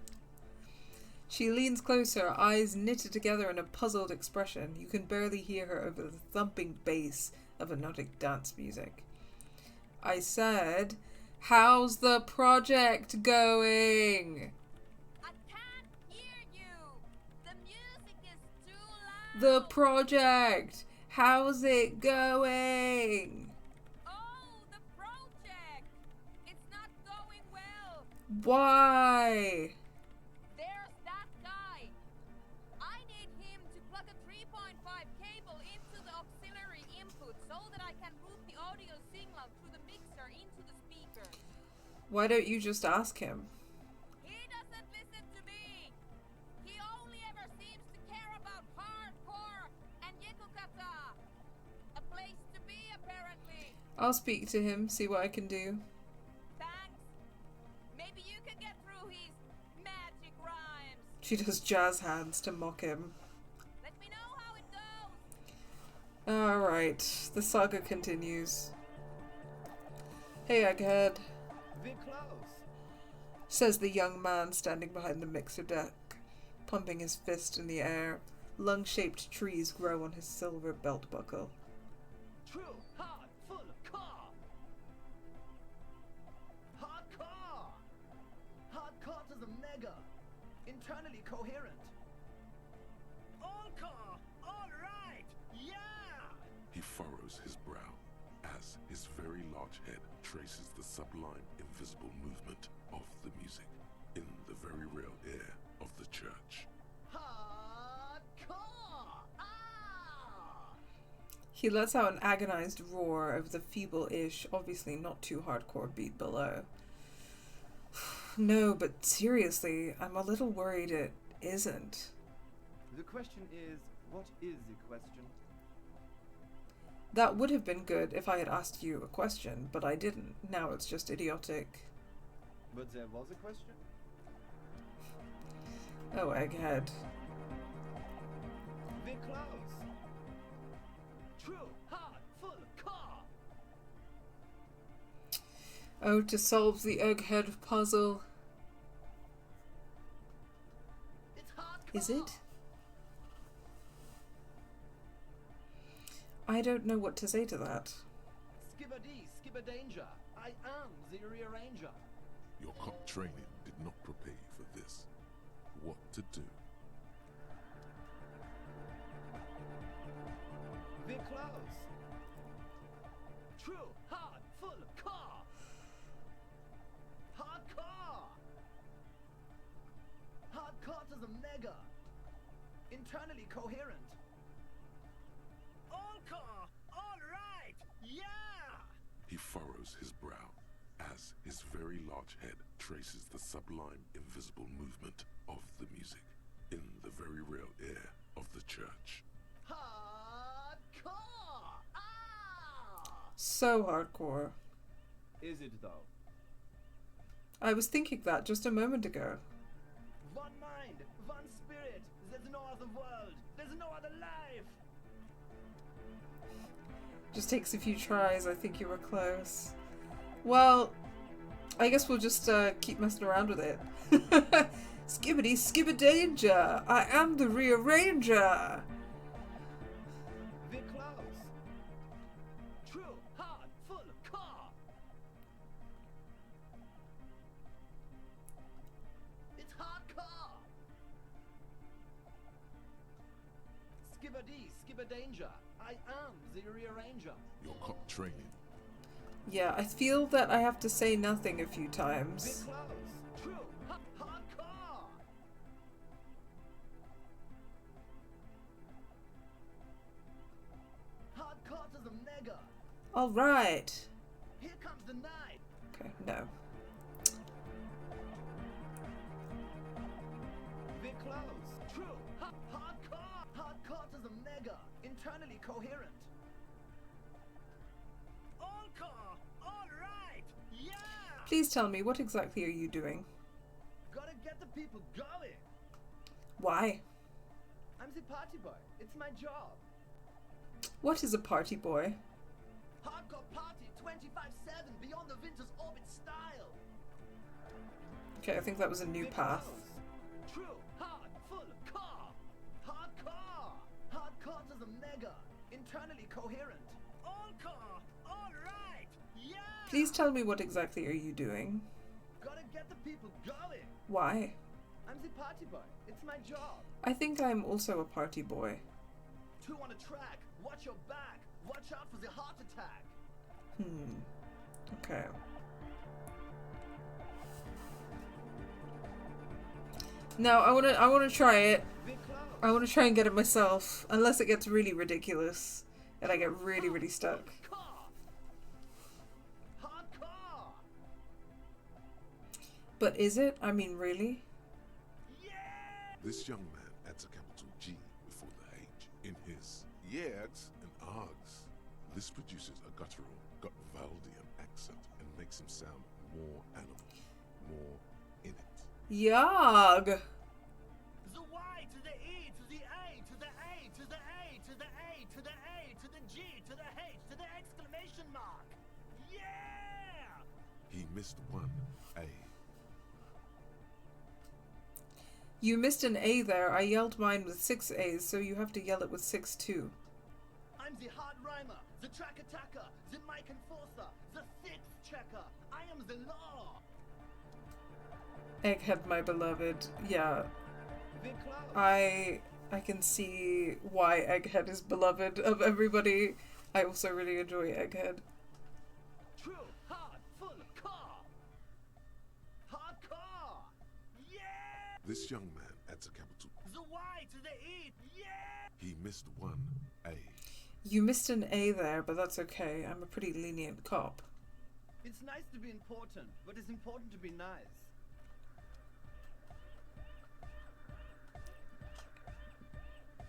She leans closer, eyes knitted together in a puzzled expression. You can barely hear her over the thumping bass of anodic dance music. I said, how's the project going? I can't hear you. The music is too loud. The project! How's it going? Oh, the project! It's not going well. Why? There's that guy. I need him to plug a 3.5 cable into the auxiliary input so that I can route the audio signal through the mixer into the speaker. Why don't you just ask him? He doesn't listen to me. He only ever seems to care about hardcore and Yekukata. A place to be, apparently. I'll speak to him, see what I can do. Thanks. Maybe you can get through his magic rhymes. She does jazz hands to mock him. Let me know how it goes. Alright, the saga continues. Hey, Egghead, We're close. says the young man standing behind the mixer deck, pumping his fist in the air. Lung-shaped trees grow on his silver belt buckle. True, hard, full, car. Hardcore. Hardcore to the mega. Internally coherent. All car! Alright! Yeah! He furrows his brow as his very large head traces the sublime, invisible movement of the music in the very real air of the church. Hardcore! Ah! He lets out an agonized roar over the feeble-ish, obviously not too hardcore beat below. No, but seriously, I'm a little worried it isn't. The question is, what is the question? That would have been good if I had asked you a question, but I didn't. Now it's just idiotic. But there was a question? Oh, Egghead. We're close. True, hard, full, car. Oh, to solve the Egghead puzzle. It's hardcore. Is it? I don't know what to say to that. Skibber-dee, skibber-danger. I am the rearranger. Your cop training did not prepare you for this. What to do? We're close. True, hard, full, car. Hardcore. Hardcore to the mega. Internally coherent. All car! Alright! Yeah! He furrows his brow as his very large head traces the sublime, invisible movement of the music in the very real air of the church. Hardcore. Ah! So hardcore. Is it though? I was thinking that just a moment ago. One mind, one spirit. There's no other world. There's no other life. Just takes a few tries. I think you were close. Well, I guess we'll just keep messing around with it. Skibbity skibber-danger! I am the rearranger! We're close. True, hard, full, car. It's hardcore. Skibber-dee, skibber-danger. I am the rearranger. Your cop training. Yeah, I feel that I have to say nothing a few times. We're close. True, hardcore. Hardcore to the mega. Alright. Here comes the night. Okay, no. We're close. True, hardcore. Hardcore to the mega. Internally coherent. All car! Alright! Yeah! Please tell me, what exactly are you doing? Gotta get the people going. Why? I'm the party boy. It's my job. What is a party boy? Hardcore party 25/7 beyond the winter's orbit style. Okay, I think that was a new We're path. close. True, hard, full, car. Hardcore. Hardcore to the mega. Internally coherent. All car! Alright! Yeah! Please tell me, what exactly are you doing? Gotta get the people going. Why? I'm the party boy. It's my job. I think I'm also a party boy. Two on a track. Watch your back. Watch out for the heart attack. Okay. No, I wanna try it. I wanna try and get it myself. Unless it gets really ridiculous and I get really, really stuck. But is it? I mean, really? This young man adds a capital G before the H in his yeags and args. This produces a guttural, Gutvaldian accent and makes him sound more animal, more in it. Yag! The Y to the E to the A to the A to the A to the A to the A to the G to the H to the exclamation mark. Yeah! He missed one A. You missed an A there. I yelled mine with 6 A's, so you have to yell it with 6 too. I'm the hard rhymer, the track attacker, the mic enforcer, the sixth checker. I am the law. Egghead, my beloved. Yeah. I can see why Egghead is beloved of everybody. I also really enjoy Egghead. True, hard, full, car. Hard car. Yeah! This young man adds a capital. The Y to the E. Yeah! He missed one A. You missed an A there, but that's okay. I'm a pretty lenient cop. It's nice to be important, but it's important to be nice.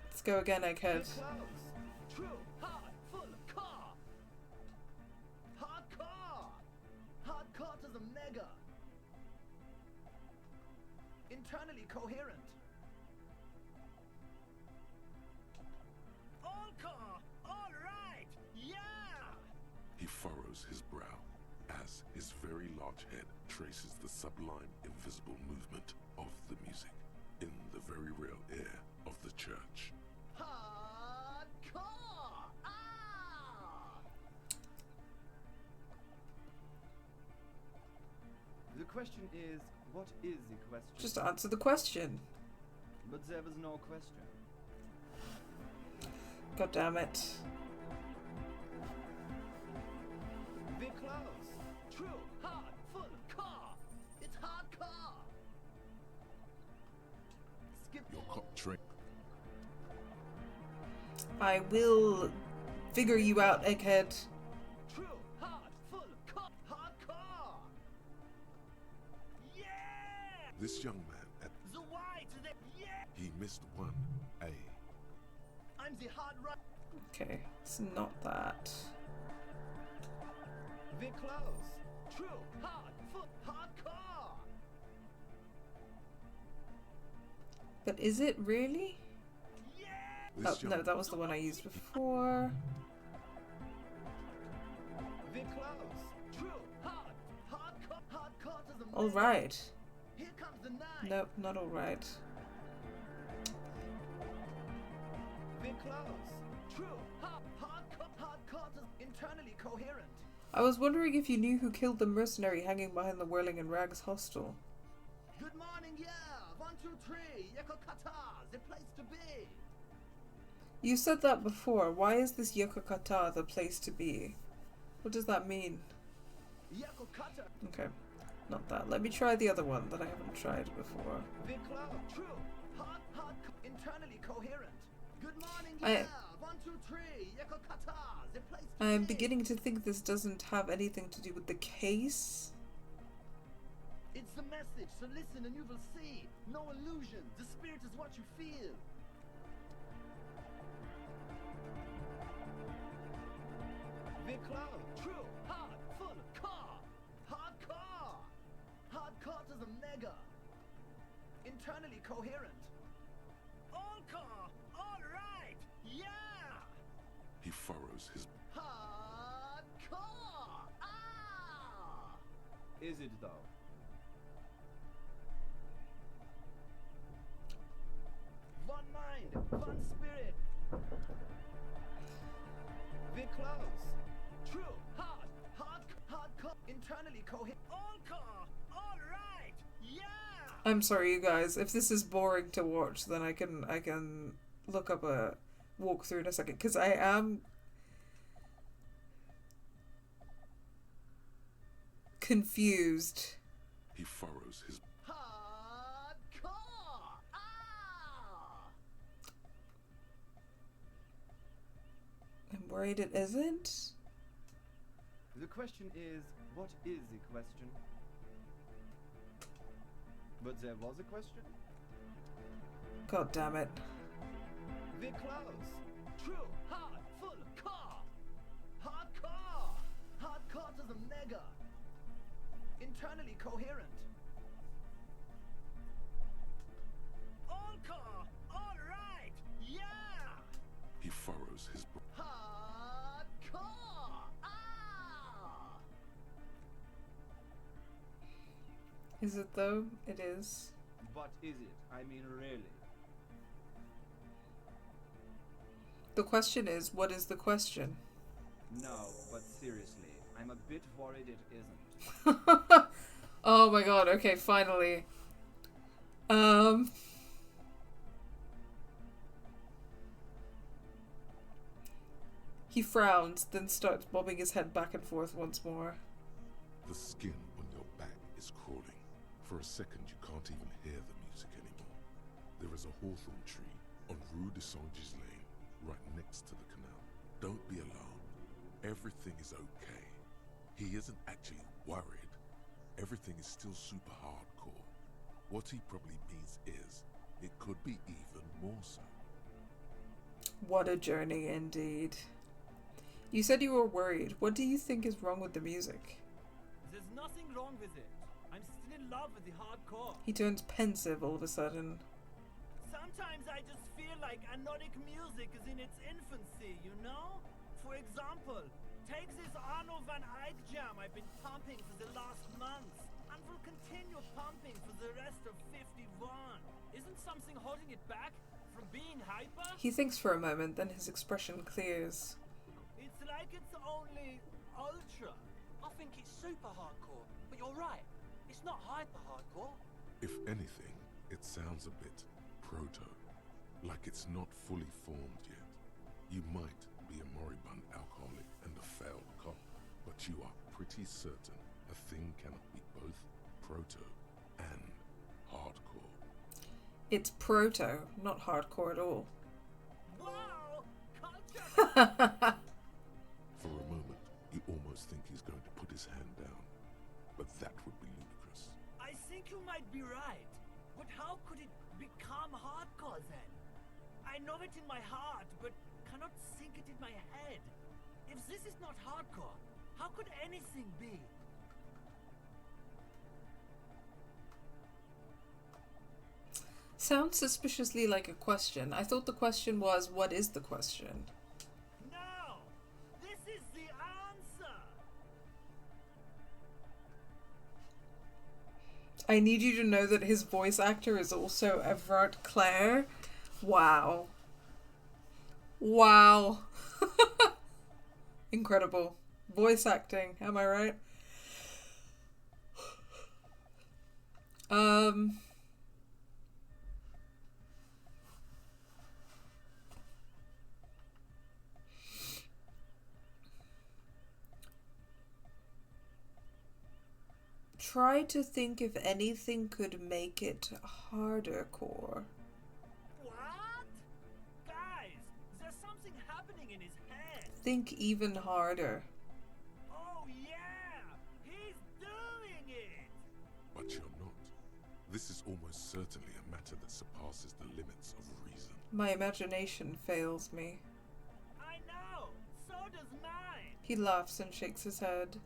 Let's go again, Egghead. True, hard, full, car. Hard car. Hard car to the mega. Internally coherent. All car. All right. Yeah! He furrows his brow as his very large head traces the sublime invisible movement of the music in the very real air of the church. Hardcore! Ah! The question is, what is the question? Just answer the question. But there was no question. God damn it. Be close. True, hard, full, car. It's hard car. Skip your cop trick. I will figure you out, Egghead. True, hard, full, car. Hard car. Yeah! This young man at the Y to the yeah! He missed one A. I'm the hard right. Okay, it's not that. Be close. True, hard, full, hard car. But is it really? This Oh, no, that was the one I used before. Be close. True, hard, hard car to the All right. Here comes the knife. Nope, not all right. Be close. True, hard car to internally coherent. I was wondering if you knew who killed the mercenary hanging behind the Whirling and Rags hostel. Good morning, yeah. 1, 2, 3. Yekokata, the place to be. You said that before. Why is this Yokokata the place to be? What does that mean? Yekokata. Okay, not that. Let me try the other one that I haven't tried before. Be close. True, hard, internally coherent. Good morning, yeah. 1, 2, 3. Yekokata, the place to I'm be. beginning to think this doesn't have anything to do with the case. It's the message, so listen and you will see. No illusion. The spirit is what you feel. Be close. True. Hard. Full. Car. Hard car. Hard car to the mega. Internally coherent. All car. All right. Yeah! He furrows his Hard car. Ah! Is it though? One mind, one spirit. Be close. True. Hard car. Internally coherent. All car. All right. Yeah! I'm sorry, you guys. If this is boring to watch, then I can look up a walk through in a second, because I am confused. He furrows his... Hardcore! Ah! I'm worried it isn't. The question is, what is the question? But there was a question? God damn it. We're close. True, hard, full, car. Hardcore! Hardcore to the mega. Internally coherent. All car! All right! Yeah! He furrows his... Hardcore! Ah! Is it though? It is. What is it? I mean, really. The question is, what is the question? No, but seriously, I'm a bit worried it isn't. Oh my god, okay, finally. He frowns, then starts bobbing his head back and forth once more. The skin on your back is crawling. For a second, you can't even hear the music anymore. There is a hawthorn tree on Rue de Saint-Gislain, right next to the canal. Don't be alarmed. Everything is okay. He isn't actually worried. Everything is still super hardcore. What he probably means is, it could be even more so. What a journey indeed. You said you were worried. What do you think is wrong with the music? There's nothing wrong with it. I'm still in love with the hardcore. He turns pensive all of a sudden. Sometimes I just feel like anodic music is in its infancy, you know? For example, take this Arno van Eyck jam I've been pumping for the last month, and will continue pumping for the rest of 51. Isn't something holding it back from being hyper? He thinks for a moment, then his expression clears. It's like it's only ultra. I think it's super hardcore, but you're right. It's not hyper hardcore. If anything, it sounds a bit proto, like it's not fully formed yet. You might be a moribund alcoholic and a failed cop, but you are pretty certain a thing cannot be both proto and hardcore. It's proto, not hardcore at all. Wow! Culture! For a moment, you almost think he's going to put his hand down, but that would be ludicrous. I think you might be right, but how could it become hardcore then? I know it in my heart, but cannot think it in my head. If this is not hardcore, how could anything be? Sounds suspiciously like a question. I thought the question was, what is the question? No! This is the answer! I need you to know that his voice actor is also Everard Clare. Wow. Wow. Incredible. Voice acting, am I right? Try to think if anything could make it harder core. What? Guys, there's something happening in his head. Think even harder. Oh yeah! He's doing it! But you're not. This is almost certainly a matter that surpasses the limits of reason. My imagination fails me. I know! So does mine! He laughs and shakes his head.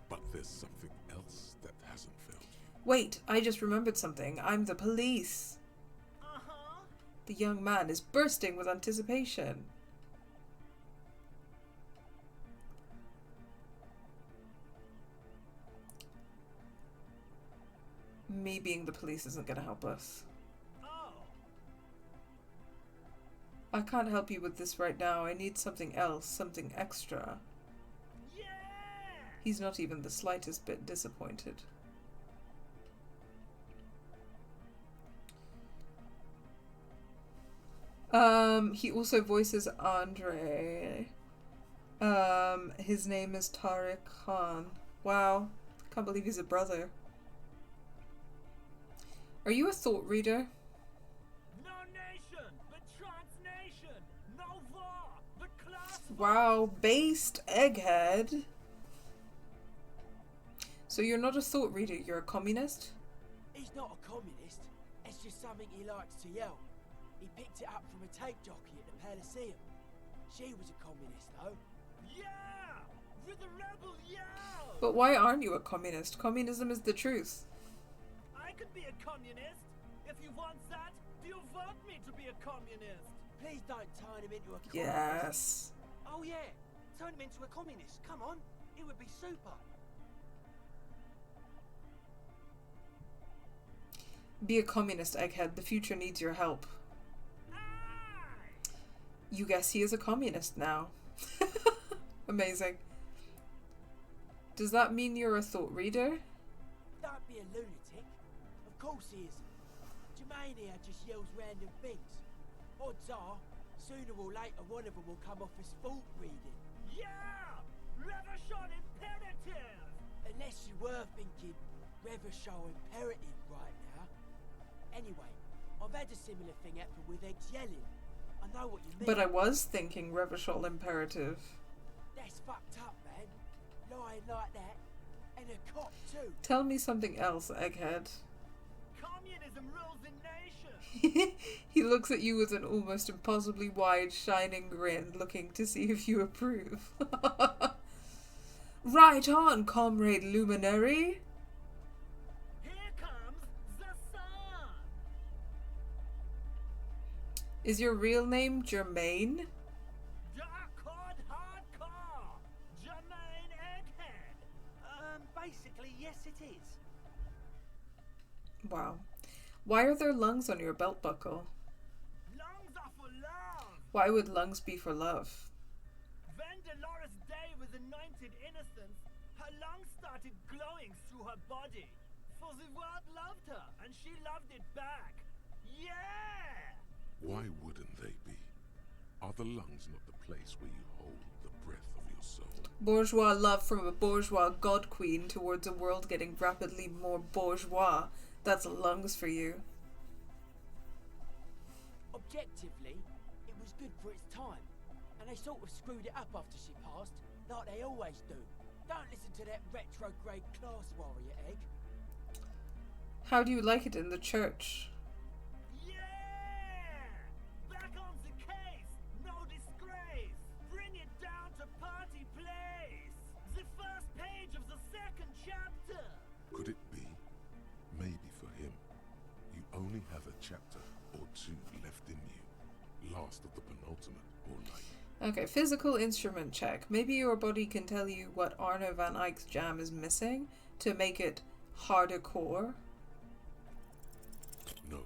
But there's something else that hasn't failed you. Wait, I just remembered something. I'm the police. Uh-huh. The young man is bursting with anticipation. Me being the police isn't going to help us. Oh. I can't help you with this right now. I need something else, something extra. Yeah! He's not even the slightest bit disappointed. He also voices Andre. His name is Tariq Khan. Wow. Can't believe he's a brother. Are you a thought reader? No nation, but transnation. No war, but class. Wow, based egghead. So you're not a thought reader, you're a communist? He's not a communist. It's just something he likes to yell. He picked it up from a tape jockey at the Elysium. She was a communist, though. Yeah! With the rebel yell! But why aren't you a communist? Communism is the truth. I could be a communist. If you want that, do you vote me to be a communist? Please don't turn him into a communist. Yes. Oh yeah, turn him into a communist. Come on, it would be super. Be a communist, egghead. The future needs your help. You guess he is a communist now. Amazing. Does that mean you're a thought reader? Don't be a lunatic. Of course he isn't. Jermaine here just yells random things. Odds are, sooner or later one of them will come off as thought reading. Yeah! Reversion imperative! Unless you were thinking Reversion imperative right now. Anyway, I've had a similar thing happen with eggs yelling. I know what you mean. But I was thinking Revershol imperative. That's fucked up, man. Lying like that. And a cop too. Tell me something else, egghead. Communism rules the nation! He looks at you with an almost impossibly wide, shining grin, looking to see if you approve. Right on, comrade luminary. Here comes the sun! Is your real name Jermaine? Hardcore! Jermaine Egghead! Basically, yes it is. Wow. Why are there lungs on your belt buckle? Lungs are for love! Why would lungs be for love? When Dolores Day was anointed innocence, her lungs started glowing through her body. For the world loved her, and she loved it back. Yeah! Why wouldn't they be? Are the lungs not the place where you hold the breath of your soul? Bourgeois love from a bourgeois god queen towards a world getting rapidly more bourgeois. That's lungs for you. Objectively, it was good for its time. And they sort of screwed it up after she passed, like they always do. Don't listen to that retrograde class warrior, Egg. How do you like it in the church? Back on the case! No disgrace! Bring it down to party place! The first page of the second chapter! Could it be? Maybe for him. You only have a chapter or two left in you. Last of the penultimate, or like. Okay, physical instrument check. Maybe your body can tell you what Arno van Eyck's jam is missing to make it harder core. No,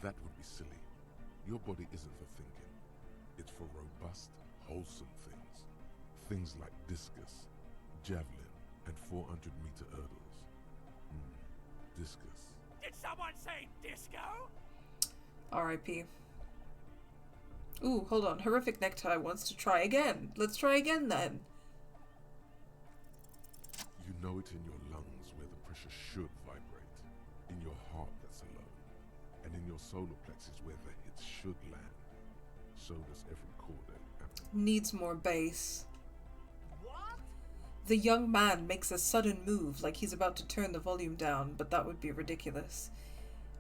that would be silly. Your body isn't for thinking. It's for robust, wholesome things. Things like discus, javelin, and 400-meter hurdles. Discus. Did someone say disco? R.I.P. Ooh, hold on. Horrific Necktie wants to try again. Let's try again then. You know it in your lungs where the pressure should vibrate. In your heart that's alone. And in your solar plexus where the hits should land. So does every chord. Needs more bass. What? The young man makes a sudden move like he's about to turn the volume down, but that would be ridiculous.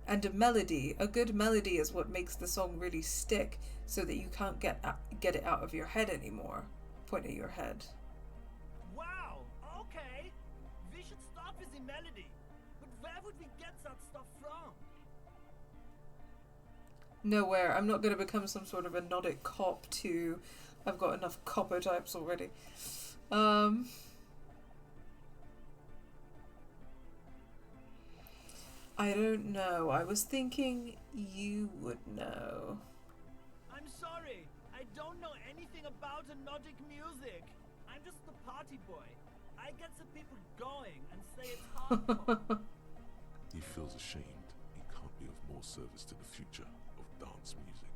And a melody, a good melody is what makes the song really stick, so that you can't get it out of your head anymore. Point at your head. Wow, okay. We should start with the melody. But where would we get that stuff from? Nowhere. I'm not going to become some sort of anodic cop too. I've got enough copper types already. I don't know. I was thinking you would know. I'm sorry. I don't know anything about anodic music. I'm just the party boy. I get the people going and say it's hardcore. He feels ashamed. He can't be of more service to the future of dance music.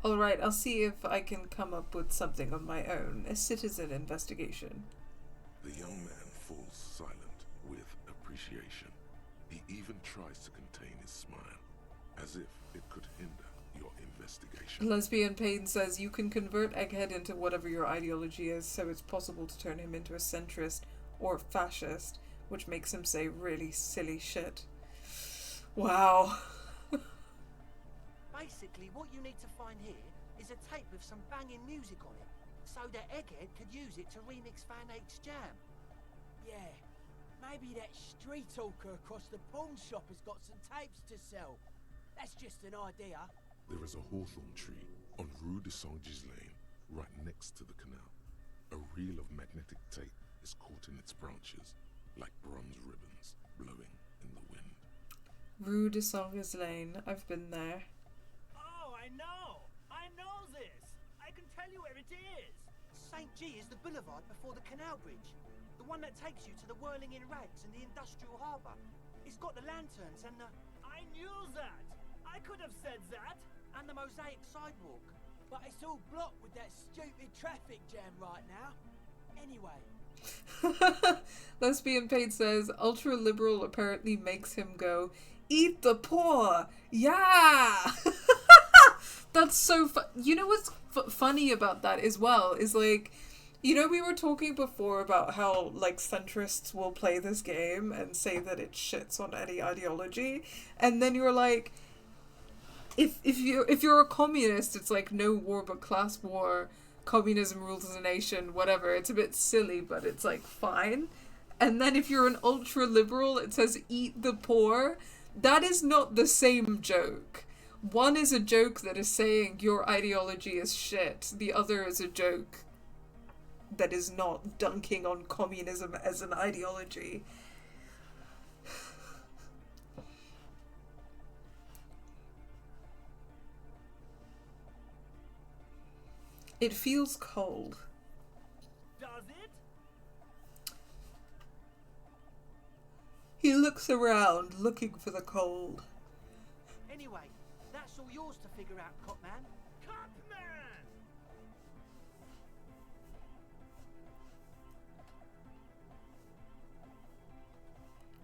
Alright, I'll see if I can come up with something of my own. A citizen investigation. The young man falls silent with appreciation. He even tries to contain his smile, as if it could hinder your investigation. Lesbian Pain says you can convert Egghead into whatever your ideology is, so it's possible to turn him into a centrist or fascist, which makes him say really silly shit. Wow. Basically, what you need to find here is a tape with some banging music on it, so that Egghead could use it to remix Van Eyck's Jam. Yeah, maybe that street talker across the pawn shop has got some tapes to sell. That's just an idea. There is a hawthorn tree on Rue de Saint-Gislain, right next to the canal. A reel of magnetic tape is caught in its branches, like bronze ribbons blowing in the wind. Rue de Saint-Gislain, I've been there. Oh, I know this. I can tell you where it is. St. G is the boulevard before the canal bridge. The one that takes you to the whirling in rags and the industrial harbour. It's got the lanterns and the... I knew that. I could have said that. And the mosaic sidewalk. But it's all blocked with that stupid traffic jam right now. Anyway. Lesbian Pain says, ultra-liberal apparently makes him go, eat the poor! Yeah! That's so you know what's funny about that as well is like, you know, we were talking before about how like centrists will play this game and say that it shits on any ideology, and then you're like, if you're a communist, it's like no war but class war, communism rules the nation, whatever. It's a bit silly, but it's like fine. And then if you're an ultra liberal, it says eat the poor. That is not the same joke. One is a joke that is saying your ideology is shit. The other is a joke that is not dunking on communism as an ideology. It feels cold. Does it? He looks around, looking for the cold. Anyway, that's all yours to figure out, Copman. Copman!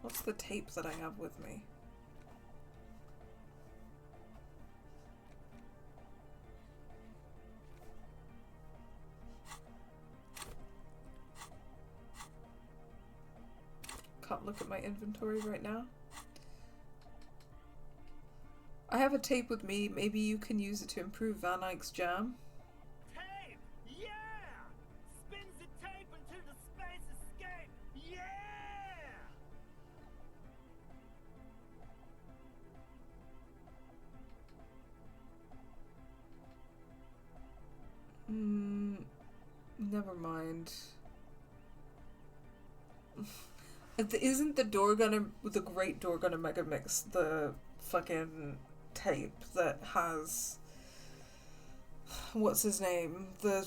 What's the tape that I have with me? Can't look at my inventory right now. I have a tape with me. Maybe you can use it to improve Van Eyck's Jam. Tape! Yeah! Spins the tape until the space escape! Yeah! Never mind. Isn't the great door gonna mega mix the fucking tape that has what's his name? The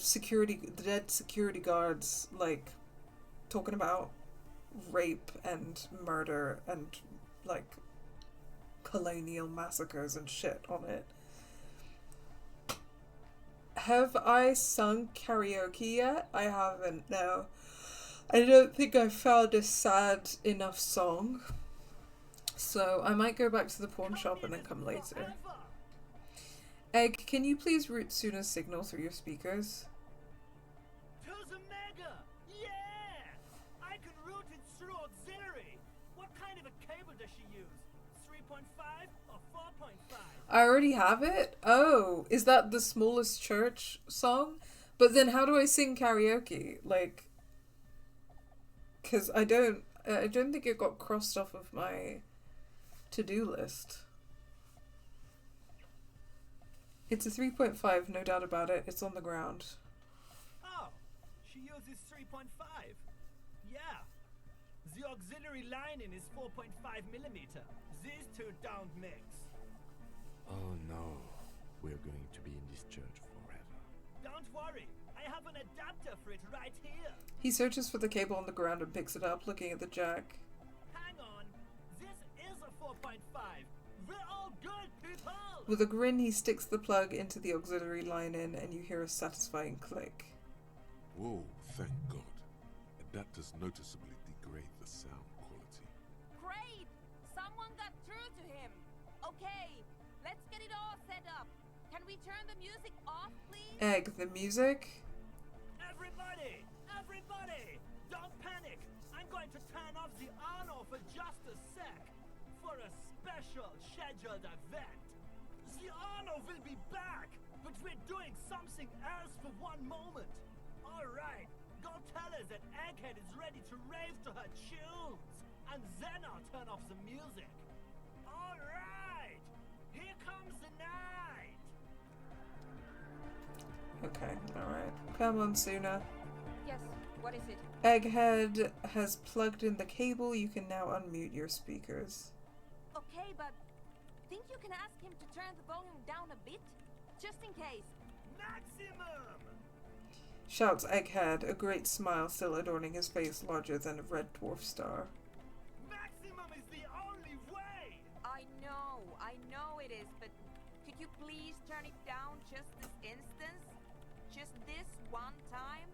dead security guards like talking about rape and murder and like colonial massacres and shit on it. Have I sung karaoke yet? I haven't, no. I don't think I found a sad enough song. So I might go back to the pawn shop and then come later. Egg, can you please route Suna's signal through your speakers? To the mega! Yeah! I can route it through auxiliary. What kind of a cable does she use? 3.5 or 4.5? I already have it? Oh, is that the smallest church song? But then how do I sing karaoke? Like, because I don't think it got crossed off of my to-do list. It's a 3.5, no doubt about it. It's on the ground. Oh, she uses 3.5. Yeah. The auxiliary lining is 4.5 millimeter. These two don't mix. Oh no, we're going to be in this church forever. Don't worry, I have an adapter for it right here. He searches for the cable on the ground and picks it up, looking at the jack. Hang on, this is a 4.5. We're all good With a grin, he sticks the plug into the auxiliary line in, and you hear a satisfying click. Whoa, thank God. That does noticeably degrade the sound quality. Great! Someone got through to him. Okay, let's get it all set up. Can we turn the music off, please? Egg, the music? Everybody! Everybody! Don't panic! I'm going to turn off the Arno for just a sec. For a special scheduled event. The Arno will be back, but we're doing something else for one moment. Alright, go tell her that Egghead is ready to rave to her tunes. And then I'll turn off the music. Alright! Here comes the night! Okay, alright. Come on, Suna. Yes, what is it? Egghead has plugged in the cable. You can now unmute your speakers. Okay, but think you can ask him to turn the volume down a bit? Just in case. Maximum! Shouts Egghead, a great smile still adorning his face larger than a red dwarf star. Maximum is the only way! I know it is, but could you please turn it down just this instance? Just this one time?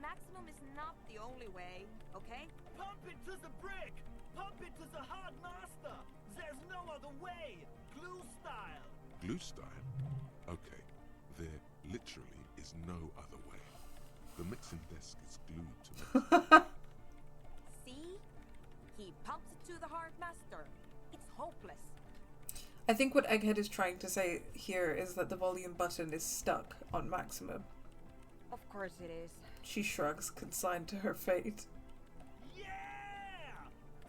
Maximum is not the only way, okay? Pump it to the brick! Pump it to the hard master! There's no other way! Glue style! Glue style? Okay, there literally is no other way. The mixing desk is glued to it. See? He pumps it to the hard master. It's hopeless. I think what Egghead is trying to say here is that the volume button is stuck on maximum. Of course it is. She shrugs, consigned to her fate. Yeah!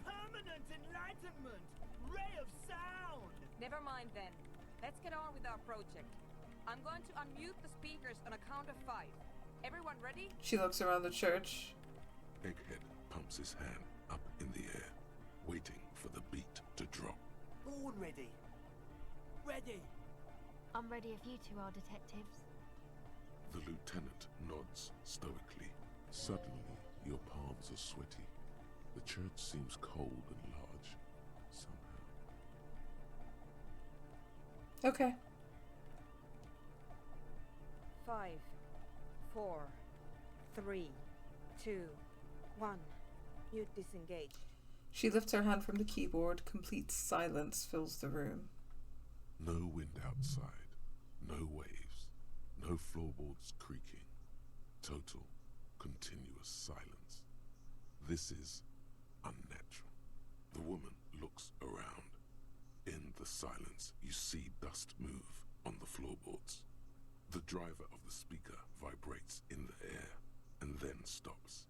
Permanent enlightenment! Ray of sound! Never mind then. Let's get on with our project. I'm going to unmute the speakers on a count of 5. Everyone ready? She looks around the church. Egghead pumps his hand up in the air, waiting for the beat to drop. Born ready. Ready. I'm ready if you two are detectives. The lieutenant nods stoically. Suddenly, your palms are sweaty. The church seems cold and large, somehow. Okay. 5, 4, 3, 2, 1. Mute disengaged. She lifts her hand from the keyboard. Complete silence fills the room. No wind outside, no waves, no floorboards creaking. Total, continuous silence. This is unnatural. The woman looks around. In the silence, you see dust move on the floorboards. The driver of the speaker vibrates in the air and then stops.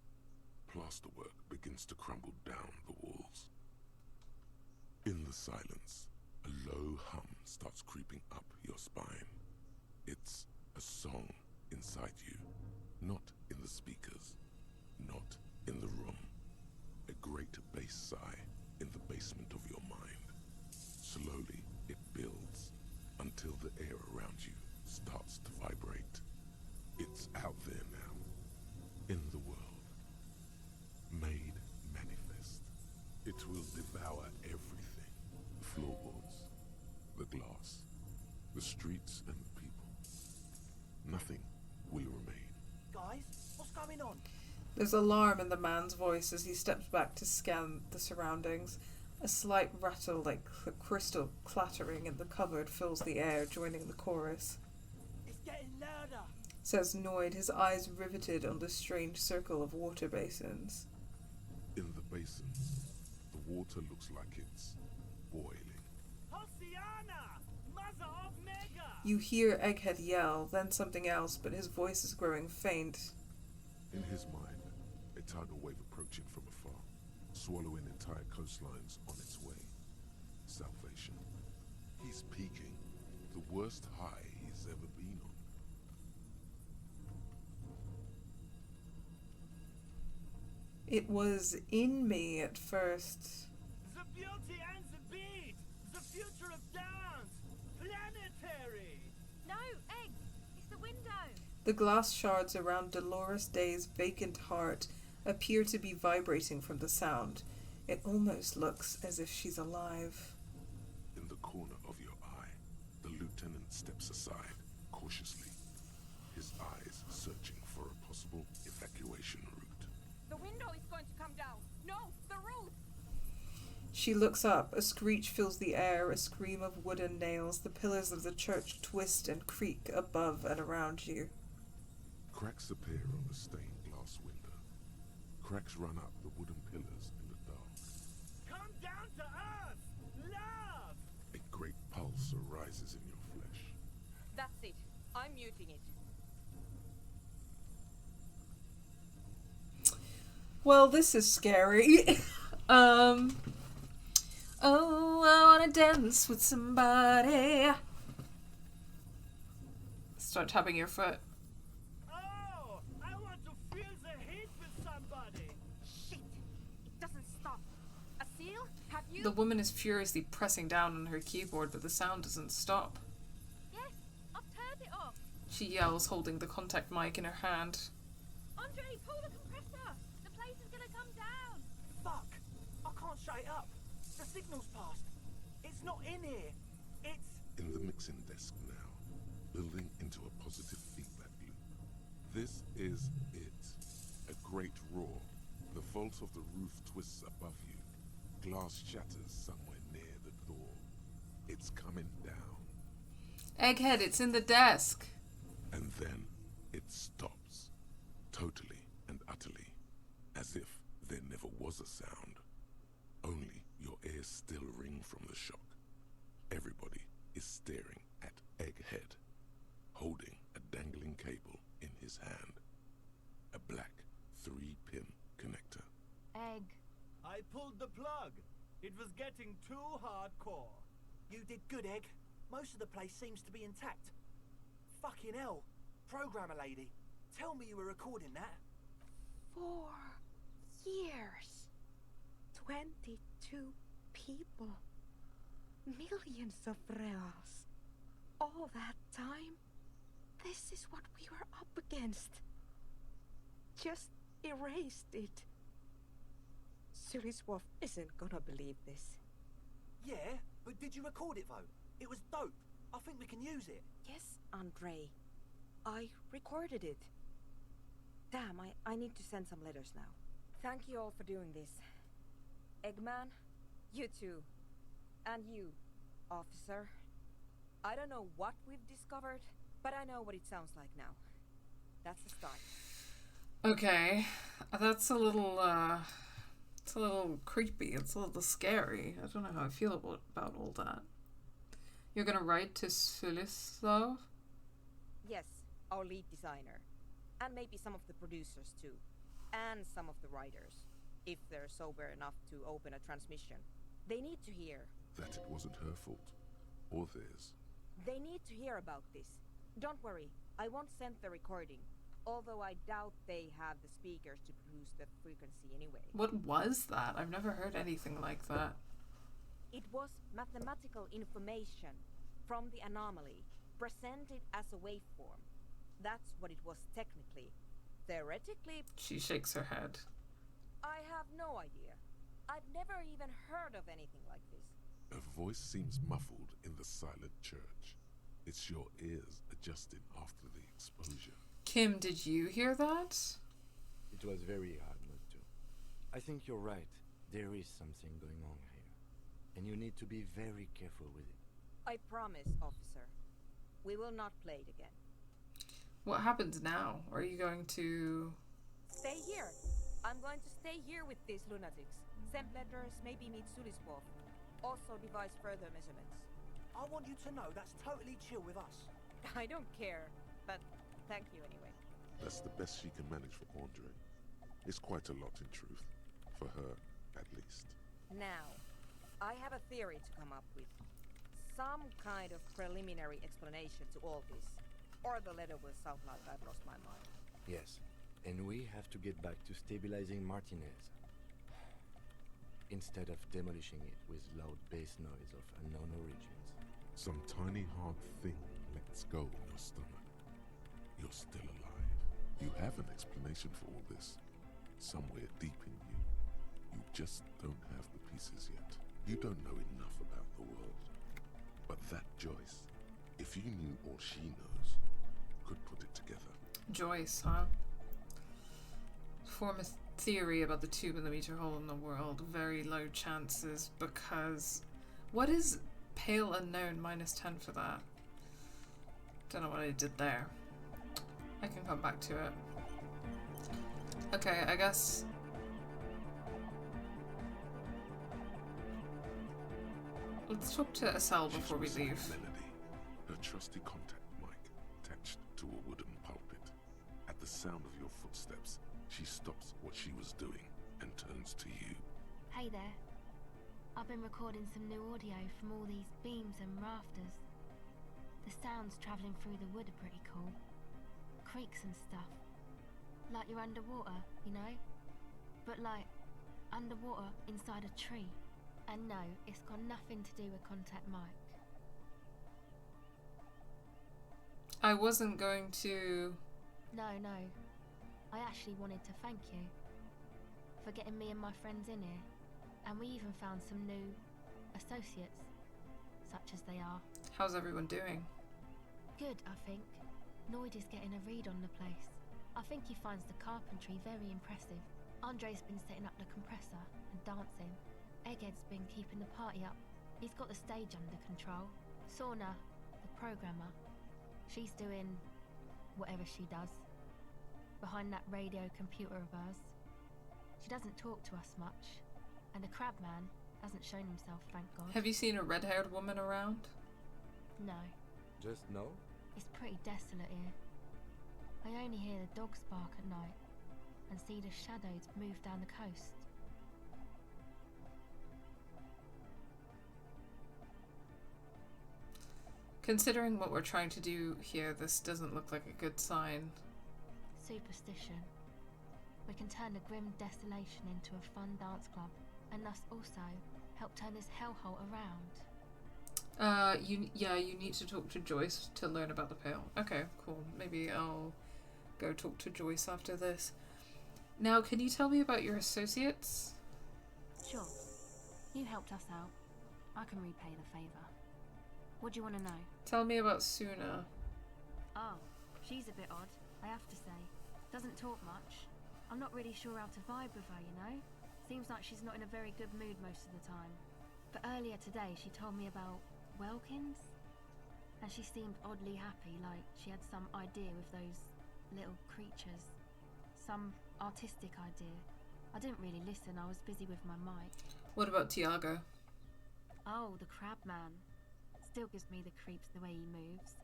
Plasterwork begins to crumble down the walls. In the silence, a low hum starts creeping up your spine. It's a song inside you, not in the speakers, not in the room. A great bass sigh in the basement of your mind. Slowly, it builds until the air around you starts to vibrate. It's out there now, in the world, made manifest. It will devour everything. The floorboards, the glass, the streets and the people. Nothing will remain. Guys, what's going on? There's alarm in the man's voice as he steps back to scan the surroundings. A slight rattle like crystal clattering in the cupboard fills the air, joining the chorus. It's getting louder, Says Noid, his eyes riveted on the strange circle of water basins. In the basins, the water looks like it's boiling. Hosiana! Mother of Mega! You hear Egghead yell, then something else, but his voice is growing faint. In his mind, a tidal wave approaching from afar, swallowing entire coastlines on its way. Salvation. He's peaking, the worst high he's ever been on. It was in me at first. The beauty and the beat! The future of dance! Planetary! No, Egg! It's the window! The glass shards around Dolores Day's vacant heart appear to be vibrating from the sound. It almost looks as if she's alive. In the corner of your eye, She looks up. A screech fills the air, a scream of wooden nails. The pillars of the church twist and creak above and around you. Cracks appear on the stained glass window. Cracks run up the wooden pillars in the dark. Come down to earth! Love! A great pulse arises in your flesh. That's it. I'm muting it. Well, this is scary. Oh, I wanna dance with somebody. Start tapping your foot. Oh, I want to feel the heat with somebody. Shit! It doesn't stop. A seal? Have you? The woman is furiously pressing down on her keyboard, but the sound doesn't stop. Yes, I've turned it off. She yells, holding the contact mic in her hand. Andre, pull the compressor. The place is gonna come down. Fuck! I can't shut it up. The signal's passed. It's not in here. It's... In the mixing desk now, building into a positive feedback loop. This is it. A great roar. The vault of the roof twists above you. Glass shatters somewhere near the door. It's coming down. Egghead, it's in the desk. And then it stops. Totally and utterly. As if there never was a sound. Only your ears still ring from the shock. Everybody is staring at Egghead, holding a dangling cable in his hand. A black 3-pin connector. Egg. I pulled the plug. It was getting too hardcore. You did good, Egg. Most of the place seems to be intact. Fucking hell. Programmer lady, tell me you were recording that. 4 years. 22 people. Millions of reals. All that time? This is what we were up against. Just erased it. Suliswolf isn't gonna believe this. Yeah, but did you record it though? It was dope. I think we can use it. Yes, Andre. I recorded it. Damn, I need to send some letters now. Thank you all for doing this. Eggman, you too. And you, officer. I don't know what we've discovered, but I know what it sounds like now. That's the start. Okay, that's a little, it's a little creepy. It's a little scary. I don't know how I feel about all that. You're gonna write to Sulislav? Yes, our lead designer. And maybe some of the producers too. And some of the writers. If they're sober enough to open a transmission. They need to hear. That it wasn't her fault. Or theirs. They need to hear about this. Don't worry, I won't send the recording. Although I doubt they have the speakers to produce the frequency anyway. What was that? I've never heard anything like that. It was mathematical information from the anomaly, presented as a waveform. That's what it was technically. Theoretically... She shakes her head. I have no idea. I've never even heard of anything like this. Her voice seems muffled in the silent church. It's your ears adjusting after the exposure. Kim, did you hear that? It was very hard not to. I think you're right. There is something going on here. And you need to be very careful with it. I promise, officer. We will not play it again. What happens now? Are you going to... Stay here. I'm going to stay here with these lunatics. Send letters, maybe meet Suliswolf. Also devise further measurements. I want you to know that's totally chill with us. I don't care, but thank you anyway. That's the best she can manage for Andre. It's quite a lot in truth. For her, at least. Now, I have a theory to come up with. Some kind of preliminary explanation to all this. Or the letter will sound like I've lost my mind. Yes, and we have to get back to stabilizing Martinez. Instead of demolishing it with loud bass noise of unknown origins. Some tiny hard thing lets go in your stomach. You're still alive. You have an explanation for all this. Somewhere deep in you. You just don't have the pieces yet. You don't know enough about the world. But that Joyce, if you knew all she knows, could put it together. Joyce, huh? theory about the 2mm hole in the world. Very low chances because... What is Pale Unknown -10 for that? Don't know what I did there. I can come back to it. Okay, I guess... Let's talk to Estelle before we leave. Melody, her trusty contact mic attached to a wooden pulpit. At the sound of your footsteps, she stops what she was doing and turns to you. Hey there. I've been recording some new audio from all these beams and rafters. The sounds travelling through the wood are pretty cool. Creaks and stuff. Like you're underwater, you know? But like, underwater inside a tree. And no, it's got nothing to do with contact mic. I wasn't going to... No. I actually wanted to thank you for getting me and my friends in here. And we even found some new associates, such as they are. How's everyone doing? Good, I think. Noid is getting a read on the place. I think he finds the carpentry very impressive. Andre's been setting up the compressor and dancing. Egghead's been keeping the party up. He's got the stage under control. Sauna, the programmer, she's doing whatever she does behind that radio computer of hers. She doesn't talk to us much, and the crabman hasn't shown himself, thank God. Have you seen a red-haired woman around? No. Just no? It's pretty desolate here. I only hear the dogs bark at night and see the shadows move down the coast. Considering what we're trying to do here, this doesn't look like a good sign. Superstition. We can turn the grim desolation into a fun dance club, and thus also help turn this hellhole around. You need to talk to Joyce to learn about the Pale. Okay, cool. Maybe I'll go talk to Joyce after this. Now, can you tell me about your associates? Sure. You helped us out. I can repay the favour. What do you want to know? Tell me about Suna. Oh, she's a bit odd, I have to say. Doesn't talk much. I'm not really sure how to vibe with her, you know? Seems like she's not in a very good mood most of the time. But earlier today she told me about Welkins, and she seemed oddly happy, like she had some idea with those little creatures. Some artistic idea. I didn't really listen, I was busy with my mic. What about Tiago? Oh, the crab man. Still gives me the creeps the way he moves.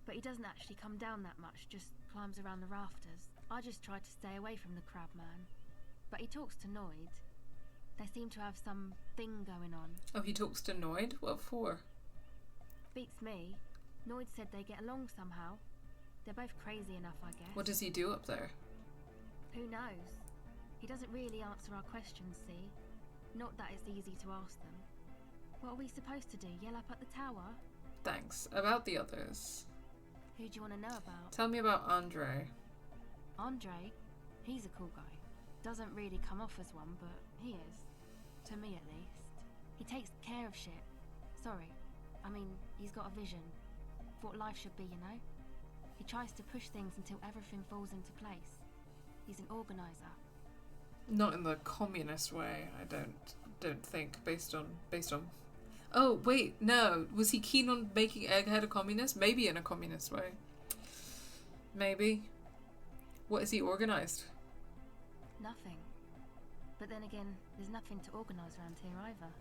But he doesn't actually come down that much, just climbs around the rafters. I just try to stay away from the crab man. But he talks to Noid. They seem to have some thing going on. Oh, he talks to Noid? What for? Beats me. Noid said they get along somehow. They're both crazy enough, I guess. What does he do up there? Who knows? He doesn't really answer our questions, see? Not that it's easy to ask them. What are we supposed to do? Yell up at the tower? Thanks. About the others. Who do you want to know about? Tell me about Andre. Andre? He's a cool guy. Doesn't really come off as one, but he is. To me, at least. He takes care of shit. Sorry. I mean, he's got a vision. For what life should be, you know? He tries to push things until everything falls into place. He's an organizer. Not in the communist way, I don't think, based on Oh, wait, no. Was he keen on making Egghead a communist? Maybe in a communist way. Maybe. What has he organised? Nothing. But then again, there's nothing to organise around here either.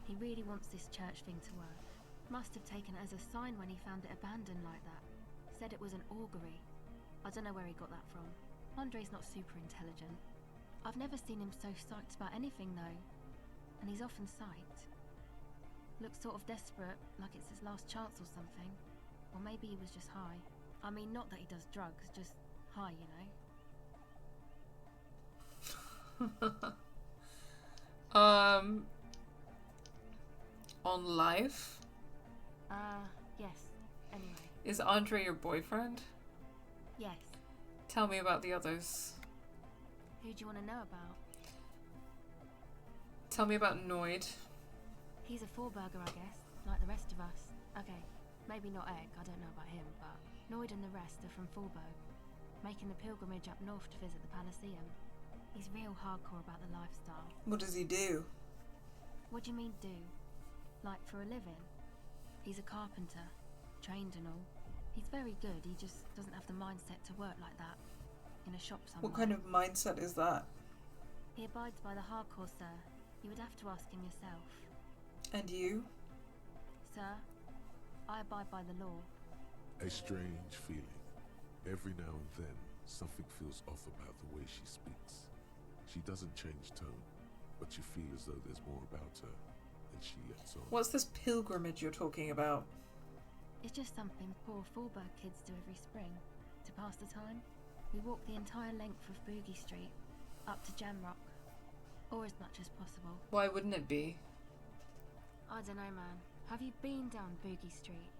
He really wants this church thing to work. Must have taken it as a sign when he found it abandoned like that. Said it was an augury. I don't know where he got that from. Andre's not super intelligent. I've never seen him so psyched about anything though. And he's often psyched. Looks sort of desperate, like it's his last chance or something. Or maybe he was just high. I mean, not that he does drugs, just high, you know? On life? Yes. Anyway. Is Andre your boyfriend? Yes. Tell me about the others. Who do you want to know about? Tell me about Noid. He's a four-burger, I guess, like the rest of us. Okay, maybe not Egg, I don't know about him, but Noid and the rest are from Fallberg, making the pilgrimage up north to visit the Palaceum. He's real hardcore about the lifestyle. What does he do? What do you mean do? Like for a living? He's a carpenter, trained and all. He's very good, he just doesn't have the mindset to work like that. In a shop somewhere. What kind of mindset is that? He abides by the hardcore, sir. You would have to ask him yourself. And you? Sir, I abide by the law. A strange feeling. Every now and then, something feels off about the way she speaks. She doesn't change tone, but you feel as though there's more about her than she lets on. What's this pilgrimage you're talking about? It's just something poor Fallberg kids do every spring. To pass the time, we walk the entire length of Boogie Street, up to Jamrock. Or as much as possible. Why wouldn't it be? I don't know, man. Have you been down Boogie Street?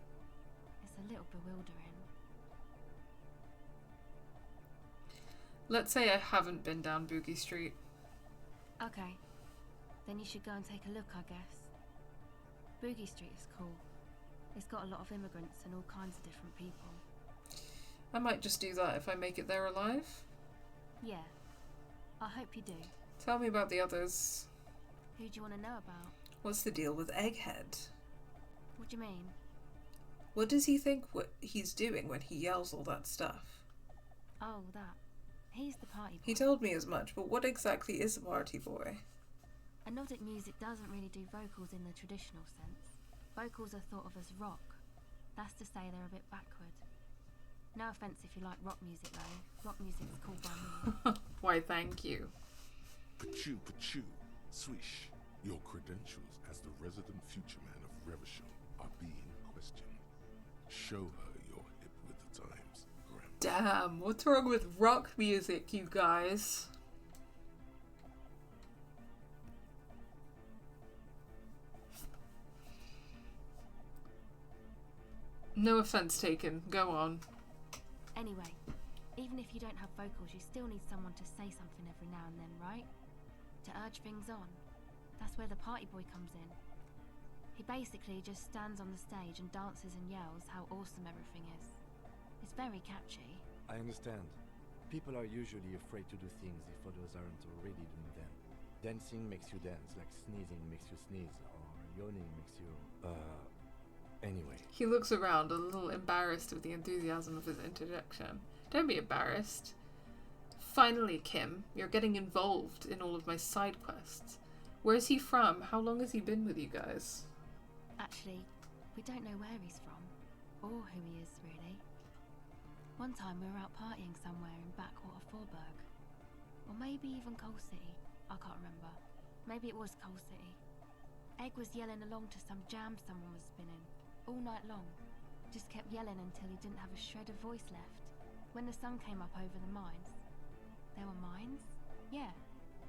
It's a little bewildering. Let's say I haven't been down Boogie Street. Okay. Then you should go and take a look, I guess. Boogie Street is cool. It's got a lot of immigrants and all kinds of different people. I might just do that if I make it there alive. Yeah. I hope you do. Tell me about the others. Who do you want to know about? What's the deal with Egghead? What do you mean? What does he think what he's doing when he yells all that stuff? Oh, that. He's the party boy. He told me as much, but what exactly is a party boy? Anodic music doesn't really do vocals in the traditional sense. Vocals are thought of as rock. That's to say they're a bit backward. No offence if you like rock music though. Rock music's cool by me. Why, thank you. Pachoo, pachoo, swish. Your credentials as the resident future man of Revachol are being questioned. Show her you're hip with the times, Grandma. Damn, what's wrong with rock music, you guys? No offense taken. Go on. Anyway, even if you don't have vocals, you still need someone to say something every now and then, right? To urge things on. That's where the party boy comes in. He basically just stands on the stage and dances and yells how awesome everything is. It's very catchy. I understand. People are usually afraid to do things if others aren't already doing them. Dancing makes you dance, like sneezing makes you sneeze, or yawning makes you... Anyway. He looks around, a little embarrassed of the enthusiasm of his interjection. Don't be embarrassed. Finally, Kim, you're getting involved in all of my side quests. Where's he from? How long has he been with you guys? Actually, we don't know where he's from, or who he is, really. One time we were out partying somewhere in backwater Fallberg. Or maybe even Coal City. I can't remember. Maybe it was Coal City. Egg was yelling along to some jam someone was spinning, all night long. Just kept yelling until he didn't have a shred of voice left. When the sun came up over the mines. There were mines? Yeah.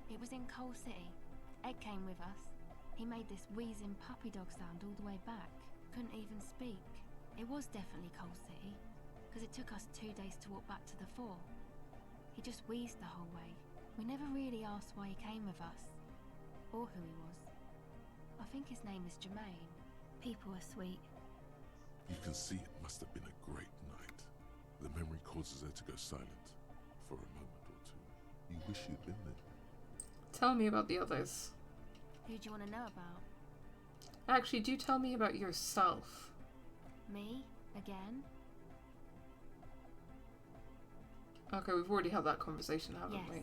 It was in Coal City. Egg came with us. He made this wheezing puppy dog sound all the way back. Couldn't even speak. It was definitely Coal City, because it took us 2 days to walk back to the fort. He just wheezed the whole way. We never really asked why he came with us, or who he was. I think his name is Jermaine. People are sweet. You can see it must have been a great night. The memory causes her to go silent for a moment or two. You wish you'd been there. Tell me about the others. Who do you want to know about? Actually, do tell me about yourself. Me? Again? Okay, we've already had that conversation, haven't Yes. we?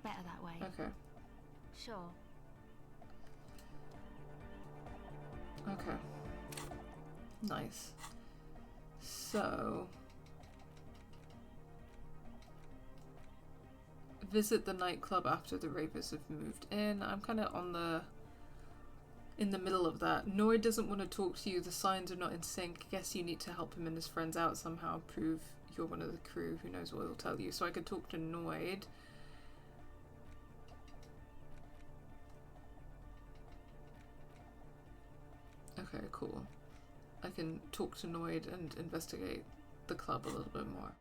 Better that way. Okay. Sure. Okay. Nice. So... visit the nightclub after the rapers have moved in. I'm kind of in the middle of that. Noid doesn't want to talk to you. The signs are not in sync. Guess you need to help him and his friends out somehow. Prove you're one of the crew. Who knows what he'll tell you. So I could talk to Noid. Okay, cool. I can talk to Noid and investigate the club a little bit more.